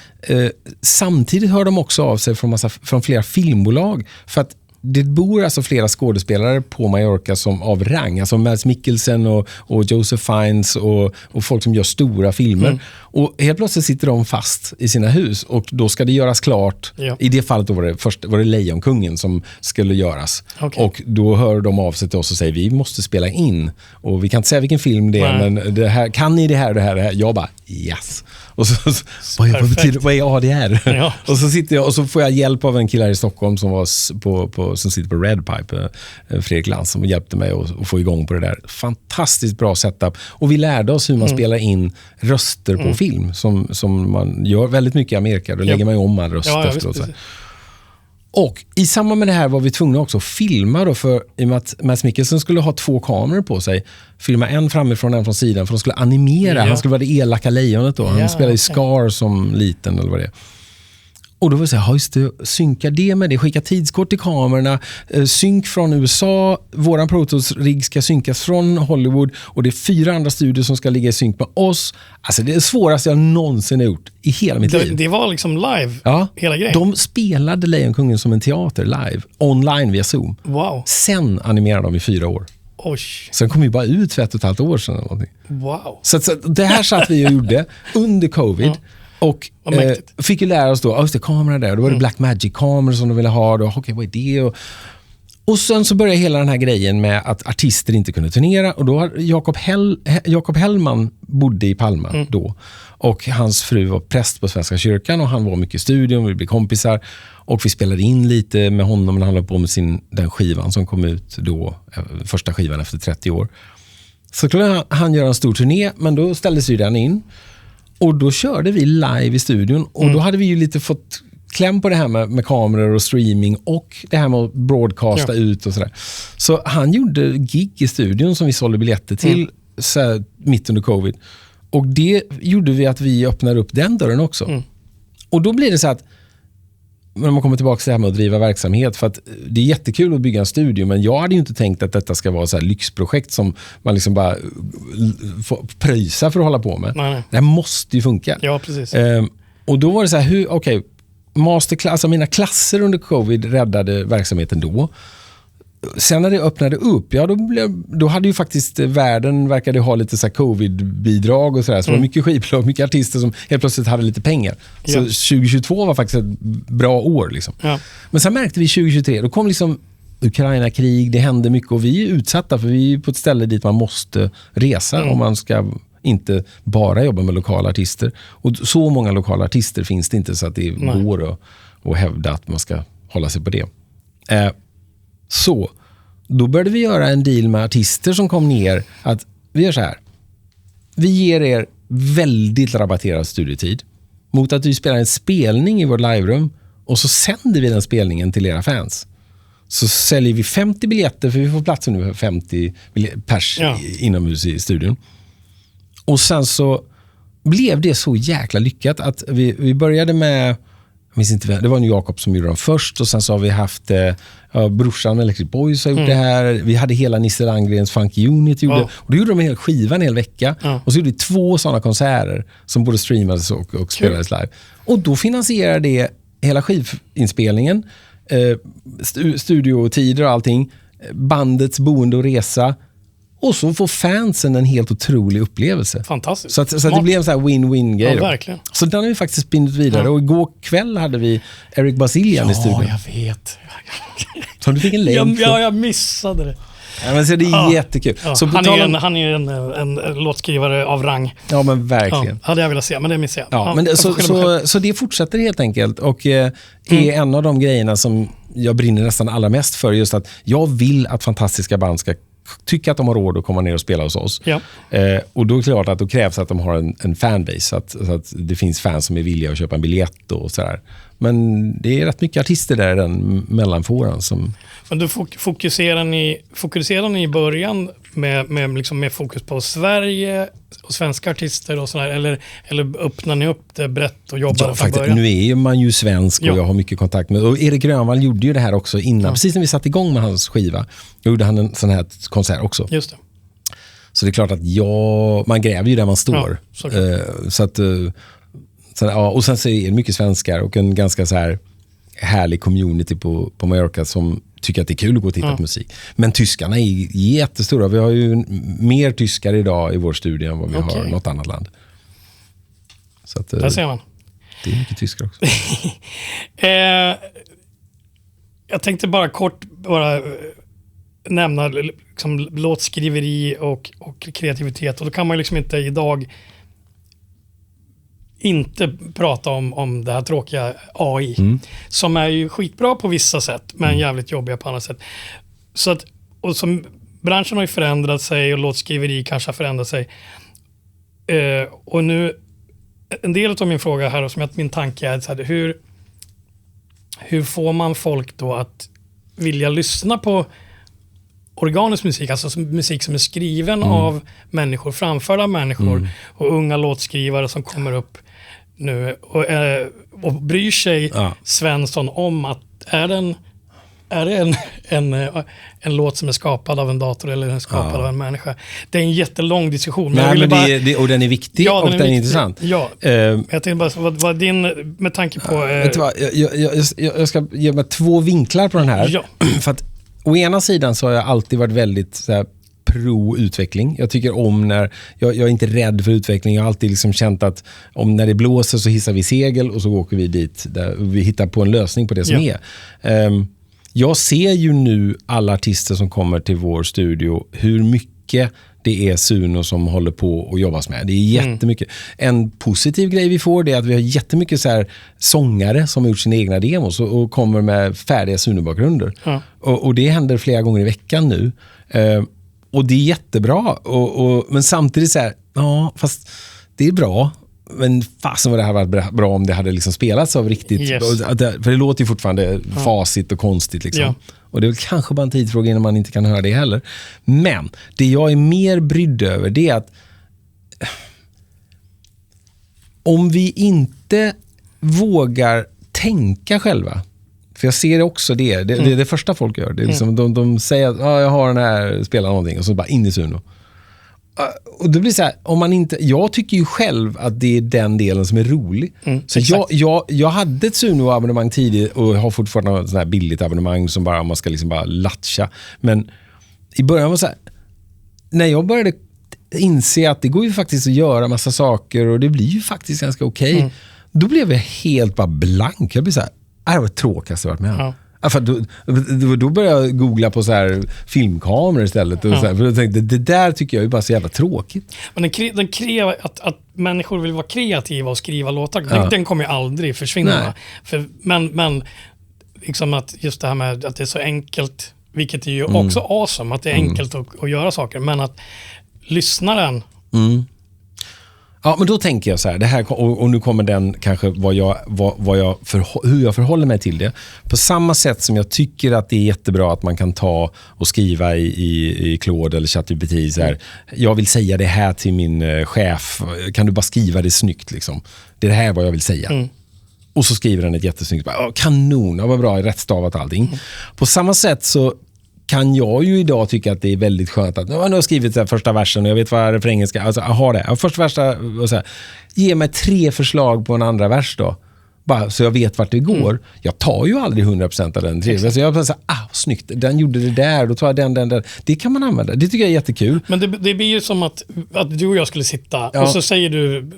samtidigt hör de också av sig från flera filmbolag, för att det bor alltså flera skådespelare på Mallorca som av rang, alltså Mads Mikkelsen och Joseph Fiennes och folk som gör stora filmer. Och helt plötsligt sitter de fast i sina hus, och då ska det göras klart. Ja. I det fallet då var det Lejonkungen som skulle göras. Okay. Och då hör de av sig till oss och säger, vi måste spela in. Och vi kan inte säga vilken film det är, men det här, kan ni det här? Jag bara, yes. Och så vad är ADR? Ja. Och så sitter jag och så får jag hjälp av en kille här i Stockholm som var som sitter på Red Pipe, Fredrik Lantz, som hjälpte mig att få igång på det där. Fantastiskt bra setup. Och vi lärde oss hur man spelar in röster på film, som man gör väldigt mycket i Amerika. Då lägger man ju om alla röster efteråt. Och i samband med det här var vi tvungna också att filma då, för i och med att Mads Mikkelsen skulle ha 2 kameror på sig. Filma en framifrån och en från sidan, för de skulle animera. Han skulle vara det elaka lejonet då. Han spelade i Scar som liten eller vad det är. Och då var det så här, just det, synka det med det, skicka tidskort till kamerorna, synk från USA, våran Protos-rigg ska synkas från Hollywood, och det är 4 andra studier som ska ligga i synk med oss. Alltså det är det svåraste jag någonsin har gjort i hela mitt liv. Det var liksom live, hela grejen. De spelade Lejonkungen som en teater live, online via Zoom. Wow. Sen animerade de i 4 år. Oj. Sen kom vi bara ut för 1,5 år sedan. Eller någonting. Wow. Så det här satt vi och gjorde under covid. Och fick ju lära oss då, just det, kamera där. Då var det Blackmagic-kameror som de ville ha. Okej, vad är det? Och sen så började hela den här grejen med att artister inte kunde turnera. Och då har Jakob Hellman bodde i Palma då. Och hans fru var präst på Svenska kyrkan, och han var mycket i studion, vi blev kompisar. Och vi spelade in lite med honom när han höll på med den skivan som kom ut då, första skivan efter 30 år. Så skulle han göra en stor turné, men då ställdes ju den in. Och då körde vi live i studion, och då hade vi ju lite fått kläm på det här med kameror och streaming och det här med att broadcasta ut och sådär. Så han gjorde gig i studion som vi sålde biljetter till så här, mitt under covid. Och det gjorde vi att vi öppnade upp den dörren också. Och då blir det så att när man kommer tillbaka till det här med att driva verksamhet, för att det är jättekul att bygga en studio, men jag hade ju inte tänkt att detta ska vara så här lyxprojekt som man liksom bara får pröjsa för att hålla på med. Nej. Det här måste ju funka. Ja, precis. Och då var det så här, masterclass, alltså mina klasser under covid räddade verksamheten då. Sen när det öppnade upp, då hade ju faktiskt världen verkade ha lite så här covid-bidrag och sådär. Så det var mycket skivbolag, mycket artister som helt plötsligt hade lite pengar. Så 2022 var faktiskt ett bra år liksom. Ja. Men sen märkte vi 2023, då kom liksom Ukraina-krig, det hände mycket, och vi är utsatta för vi är på ett ställe dit man måste resa om man ska inte bara jobba med lokala artister. Och så många lokala artister finns det inte så att det går att hävda att man ska hålla sig på det. Så då började vi göra en deal med artister som kom ner, att vi gör så här. Vi ger er väldigt rabatterad studietid mot att vi spelar en spelning i vårt liverum, och så sänder vi den spelningen till era fans. så säljer vi 50 biljetter, för vi får plats nu för 50 pers inomhus i studion. Och sen så blev det så jäkla lyckat att vi började med, jag minns inte, det var nu Jakob som gjorde dem först, och sen så har vi haft brorsan Electric Boys har gjort det här. Vi hade hela Nisse Landgrens Funky Unit gjorde, och då gjorde de en hel skiva en hel vecka. Och så gjorde vi 2 sådana konserter som både streamades och spelades live. Och då finansierar det hela skivinspelningen, studiotider och allting, bandets boende och resa. Och så får fansen en helt otrolig upplevelse. Fantastiskt. Så det blev en sån här win-win-grej. Ja, verkligen. Så den har vi faktiskt spinnit vidare. Och igår kväll hade vi Eric Bazilian i studion. Ja, jag vet. Så du fick en länk. Jag missade det. Ja, men så det är jättekul. Ja. Så han är en låtskrivare av rang. Ja, men verkligen. Ja, hade jag velat se, men det missade jag. Ja, men så det fortsätter helt enkelt. Och är en av de grejerna som jag brinner nästan allra mest för. Just att jag vill att fantastiska band ska tycka att de har råd att komma ner och spela hos oss. Ja. Och då är det klart att då krävs att de har en fanbase. Så att det finns fans som är villiga att köpa en biljett och sådär. Men det är rätt mycket artister där i den mellanfåran som... Men då fokuserar ni i början med fokus på Sverige och svenska artister och sådär, eller öppnar ni upp det brett och jobbar från början? Nu är man ju svensk och jag har mycket kontakt med, och Erik Grönvall gjorde ju det här också innan, precis när vi satte igång med hans skiva. Då gjorde han en sån här konsert också. Just det. Så det är klart att man gräver ju där man står. Och sen så är det mycket svenskar och en ganska så här härlig community på Mallorca som tycker att det är kul att gå och titta på musik. Men tyskarna är jättestora. Vi har ju mer tyskar idag i vår studie än vad vi har i något annat land. Så att, där ser man. Det är mycket tyskar också. Jag tänkte bara kort nämna liksom, låtskriveri och kreativitet. Och då kan man liksom inte idag inte prata om det här tråkiga AI som är ju skitbra på vissa sätt men jävligt jobbiga på andra sätt. Så att, och som branschen har ju förändrat sig och låtskriveri kanske har förändrat sig. Och nu en del av min fråga här och som min tanke är så här, hur får man folk då att vilja lyssna på organisk musik, alltså musik som är skriven av människor, framförda av människor och unga låtskrivare som kommer upp nu och bryr sig Svensson om att är det en låt som är skapad av en dator eller är skapad av en människa. Det är en jättelång diskussion. Men och den är viktig och den är intressant. Ja, jag tänkte bara, vad din, med tanke på... vet du vad, jag ska ge mig 2 vinklar på den här. Ja. För att å ena sidan så har jag alltid varit väldigt så här, pro-utveckling. Jag tycker om när jag är inte rädd för utveckling. Jag har alltid liksom känt att när det blåser så hissar vi segel och så åker vi dit där vi hittar på en lösning på det som är. Jag ser ju nu alla artister som kommer till vår studio hur mycket det är Suno som håller på och jobbas med. Det är jättemycket. En positiv grej vi får det är att vi har jättemycket så här sångare som har gjort sina egna demos och kommer med färdiga Suno-bakgrunder. Och det händer flera gånger i veckan nu. Och det är jättebra. Men samtidigt så här, fast det är bra. Men fasen vad det här varit bra om det hade liksom spelats av riktigt. Yes. För det låter ju fortfarande facit och konstigt liksom. Ja. Och det är väl kanske bara en tidsfråga innan man inte kan höra det heller. Men det jag är mer brydd över det är att om vi inte vågar tänka själva. För jag ser också det är det första folk gör. Det är liksom, de säger att jag har den här, spelar någonting och så bara in i Suno. Och det blir så här, om man inte, jag tycker ju själv att det är den delen som är rolig. Så jag hade ett Suno-abonnemang tidigt och har fortfarande ett sånt här billigt abonnemang som bara man ska liksom bara latcha. Men i början var så här, när jag började inse att det går ju faktiskt att göra massa saker och det blir ju faktiskt ganska okej. Då blev jag helt bara blank. Jag blev så här, det var tråkigast jag varit med. Ja. För då började jag googla på så här filmkameror istället och så här, för jag tänkte, det där tycker jag är bara så jävla tråkigt. Men att människor vill vara kreativa och skriva låtar, den kommer ju aldrig försvinna. Men liksom att just det här med att det är så enkelt, vilket är ju också awesome, att det är enkelt att göra saker, men att lyssnaren Ja, men då tänker jag så här, det här, och nu kommer den kanske hur jag förhåller mig till det. På samma sätt som jag tycker att det är jättebra att man kan ta och skriva i Claude eller ChatGPT så här, jag vill säga det här till min chef, kan du bara skriva det snyggt liksom. Det är det här vad jag vill säga. Och så skriver den ett jättesnyggt, kanon, vad bra, rättstavat allting. På samma sätt så kan jag ju idag tycka att det är väldigt skönt att nu har jag skrivit så här, första versen och jag vet vad refrängen ska, alltså ha det. Första versen och så här, ge mig 3 förslag på en andra vers då. Bara så jag vet vart det går. Jag tar ju aldrig 100% av den 3. Så jag bara så här, snyggt, den gjorde det där, då tar jag den. Det kan man använda. Det tycker jag är jättekul. Men det blir ju som att du och jag skulle sitta och så säger du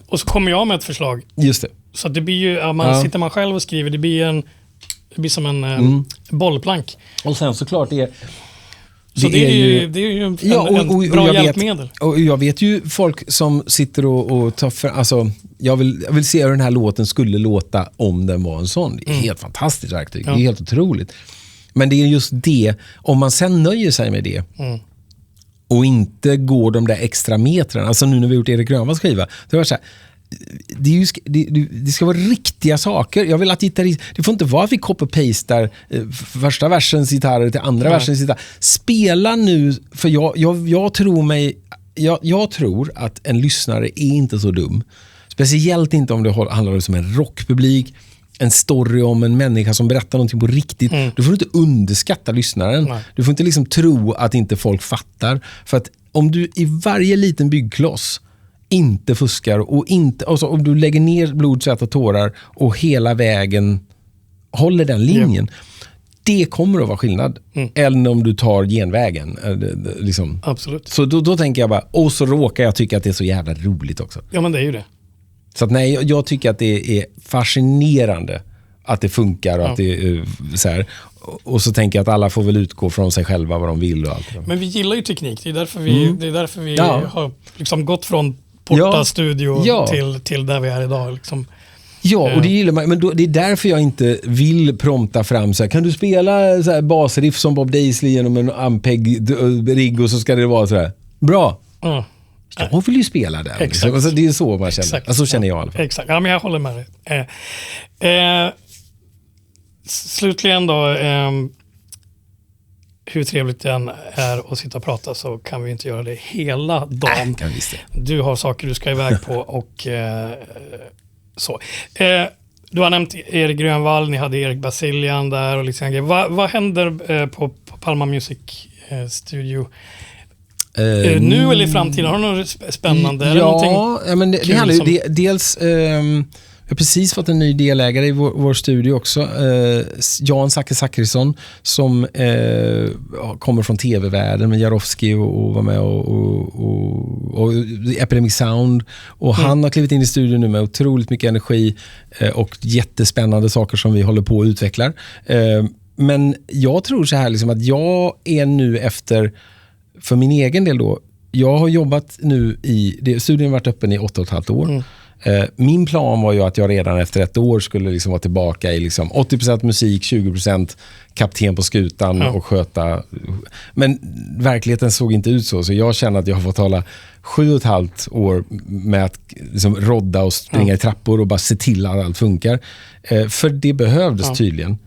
och så kommer jag med ett förslag. Just det. Så det blir ju, sitter man själv och skriver, det blir som en bollplank. Och sen såklart det är ju en bra hjälpmedel. Och jag vet ju folk som sitter och tar för, alltså jag vill se hur den här låten skulle låta om den var en sån. Det är helt fantastiskt verktyg. Det är helt otroligt. Men det är just det, om man sen nöjer sig med det och inte går de där extra metrarna, alltså nu när vi har gjort Erik Grönvalls skiva, det var så här, det ska vara riktiga saker. Jag vill att det får inte vara att vi copy-pastar första versens gitarr till andra versens gitarr. Spela nu, för jag tror att en lyssnare är inte så dum. Speciellt inte om det handlar om en rockpublik, en story om en människa som berättar någonting på riktigt. Du får inte underskatta lyssnaren. Nej. Du får inte liksom tro att inte folk fattar. För att om du i varje liten byggkloss inte fuskar och inte, alltså om du lägger ner blod, svett och tårar och hela vägen håller den linjen, det kommer att vara skillnad. Eller om du tar genvägen. Liksom. Absolut. Så då tänker jag bara, och så råkar jag tycka att det är så jävla roligt också. Ja, men det är ju det. Så att nej, jag tycker att det är fascinerande att det funkar och att det är så här. Och så tänker jag att alla får väl utgå från sig själva vad de vill och allt. Men vi gillar ju teknik. Det är därför vi har liksom gått från Porta-studio till där vi är idag. Liksom. Ja, och det gillar man. Men det är därför jag inte vill prompta fram så här, kan du spela så här basriff som Bob Daisley genom en Ampeg-rigg och så ska det vara så här. Bra. Jag vill ju spela där. Liksom. Alltså, det är så man känner. Alltså, så känner jag i alla fall. Exakt. Ja, men jag håller med dig. Slutligen då, hur trevligt det än är att sitta och prata så kan vi inte göra det hela dagen. Du har saker du ska iväg på och så. Du har nämnt Erik Grönvall, ni hade Erik Basilian där och liksom. Vad händer på Palma Music Studio? Nu eller i framtiden? Har du något spännande? Ja, men det handlar ju dels... Jag har precis fått en ny delägare i vår studio också. Jan Zachrisson som kommer från tv-världen med Jarowski och var med och Epidemic Sound. Och han har klivit in i studion nu med otroligt mycket energi och jättespännande saker som vi håller på att utveckla. Men jag tror så här liksom att jag är nu efter, för min egen del då, jag har jobbat nu studion har varit öppen i 8,5 år. Min plan var ju att jag redan efter 1 år skulle liksom vara tillbaka i liksom 80% musik, 20% kapten på skutan och sköta. Men verkligheten såg inte ut så jag känner att jag har fått hålla 7,5 år med att liksom rodda och springa i trappor och bara se till att allt funkar. För det behövdes tydligen.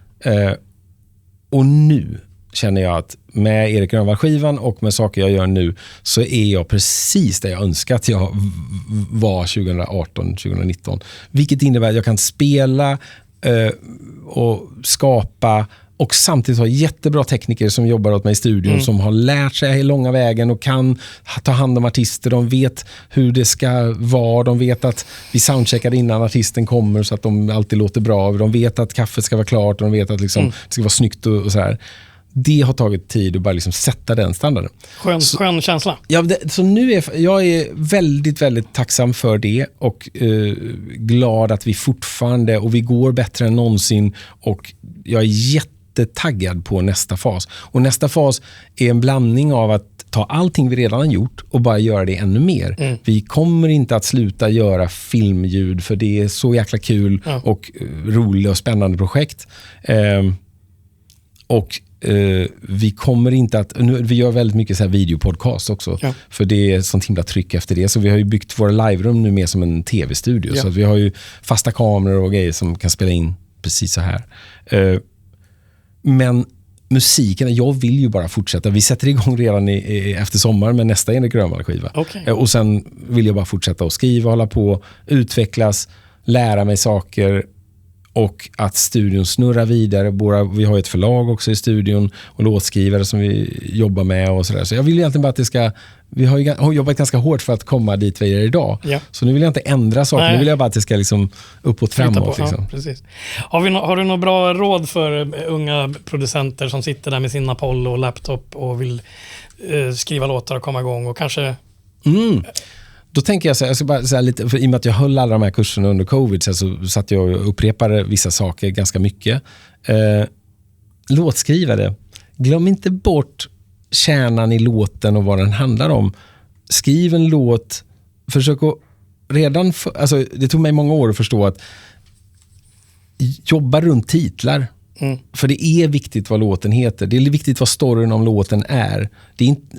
Och nu känner jag att med Erik Grönvall-skivan och med saker jag gör nu så är jag precis där jag önskar att jag var 2018-2019. Vilket innebär att jag kan spela och skapa och samtidigt ha jättebra tekniker som jobbar åt mig i studion som har lärt sig i långa vägen och kan ta hand om artister. De vet hur det ska vara. De vet att vi soundcheckar innan artisten kommer så att de alltid låter bra. De vet att kaffet ska vara klart och de vet att liksom, det ska vara snyggt och så här. Det har tagit tid att bara liksom sätta den standarden. Skön känsla. Ja, så nu jag är väldigt, väldigt tacksam för det och glad att vi fortfarande, och vi går bättre än någonsin, och jag är jättetaggad på nästa fas. Och nästa fas är en blandning av att ta allting vi redan har gjort och bara göra det ännu mer. Vi kommer inte att sluta göra filmljud för det är så jäkla kul och roliga och spännande projekt. Och vi kommer inte att... vi gör väldigt mycket så här videopodcast också. Ja. För det är sånt himla tryck efter det. Så vi har ju byggt våra live-rum nu mer som en tv-studio. Ja. Så att vi har ju fasta kameror och grejer som kan spela in precis så här. Men musiken, jag vill ju bara fortsätta. Vi sätter igång redan efter sommaren med nästa Erik Grönvall-skiva. Okay. Och sen vill jag bara fortsätta att skriva, hålla på, utvecklas, lära mig saker och att studion snurrar vidare. Vi har ett förlag också i studion och låtskrivare som vi jobbar med och sådär. Så jag vill egentligen bara att det ska... Vi har jobbat ganska hårt för att komma dit vi är idag. Ja. Så nu vill jag inte ändra saker. Nu vill jag bara att det ska liksom uppåt framåt. Liksom. Ja, precis. Har du några bra råd för unga producenter som sitter där med sin Apollo och laptop och vill skriva låtar och komma igång och kanske... Då tänker jag så här, jag ska bara säga lite, för i och med att jag höll alla de här kurserna under covid så satt jag och upprepade vissa saker ganska mycket. Låtskrivare, glöm inte bort kärnan i låten och vad den handlar om. Skriv en låt, försök att alltså det tog mig många år att förstå att jobba runt titlar. För det är viktigt vad låten heter. Det är viktigt vad storyn om låten är. Det är inte,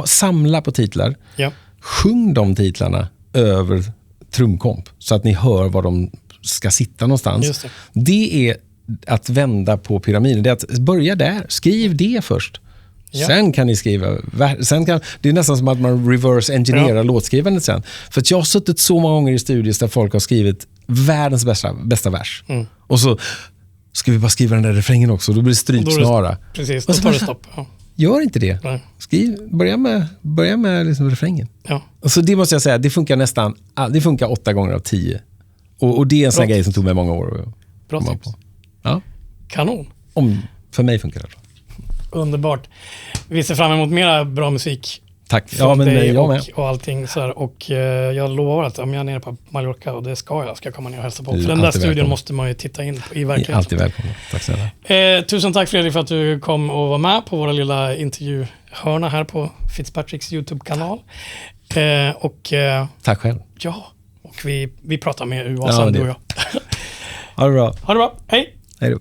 samla på titlar. Ja. Sjung de titlarna över trumkomp så att ni hör var de ska sitta någonstans. Just det. Det är att vända på pyramiden. Det är att börja där. Skriv det först. Ja. Sen kan ni skriva. Det är nästan som att man reverse engineerar låtskrivandet sen. För att jag har suttit så många gånger i studios där folk har skrivit världens bästa vers. Och så ska vi bara skriva den där refrängen också. Då blir det strypsnara. Precis, då tar det stopp. Ja. Gör inte det. Börja med liksom refrängen. Ja. Och så det måste jag säga, det funkar 8 gånger av 10. Och det är en sån grej som tog mig många år att komma på. Ja. Kanon. För mig funkar det. Underbart. Vi ser fram emot mera bra musik. Tack. Ja, men jag med. Och allting så här. Och jag lovar att om jag är nere på Mallorca, och det ska jag komma ner och hälsa på. För den där studion välkommen. Måste man ju titta in på i verkligheten. Alltid välkommen. Tack snälla. Tusen tack Fredrik för att du kom och var med på våra lilla intervjuhörna här på Fitzpatricks YouTube-kanal. Tack själv. Ja, och vi pratar med UA sen, du och jag. Ha det bra. Ha det bra. Hej. Hej då.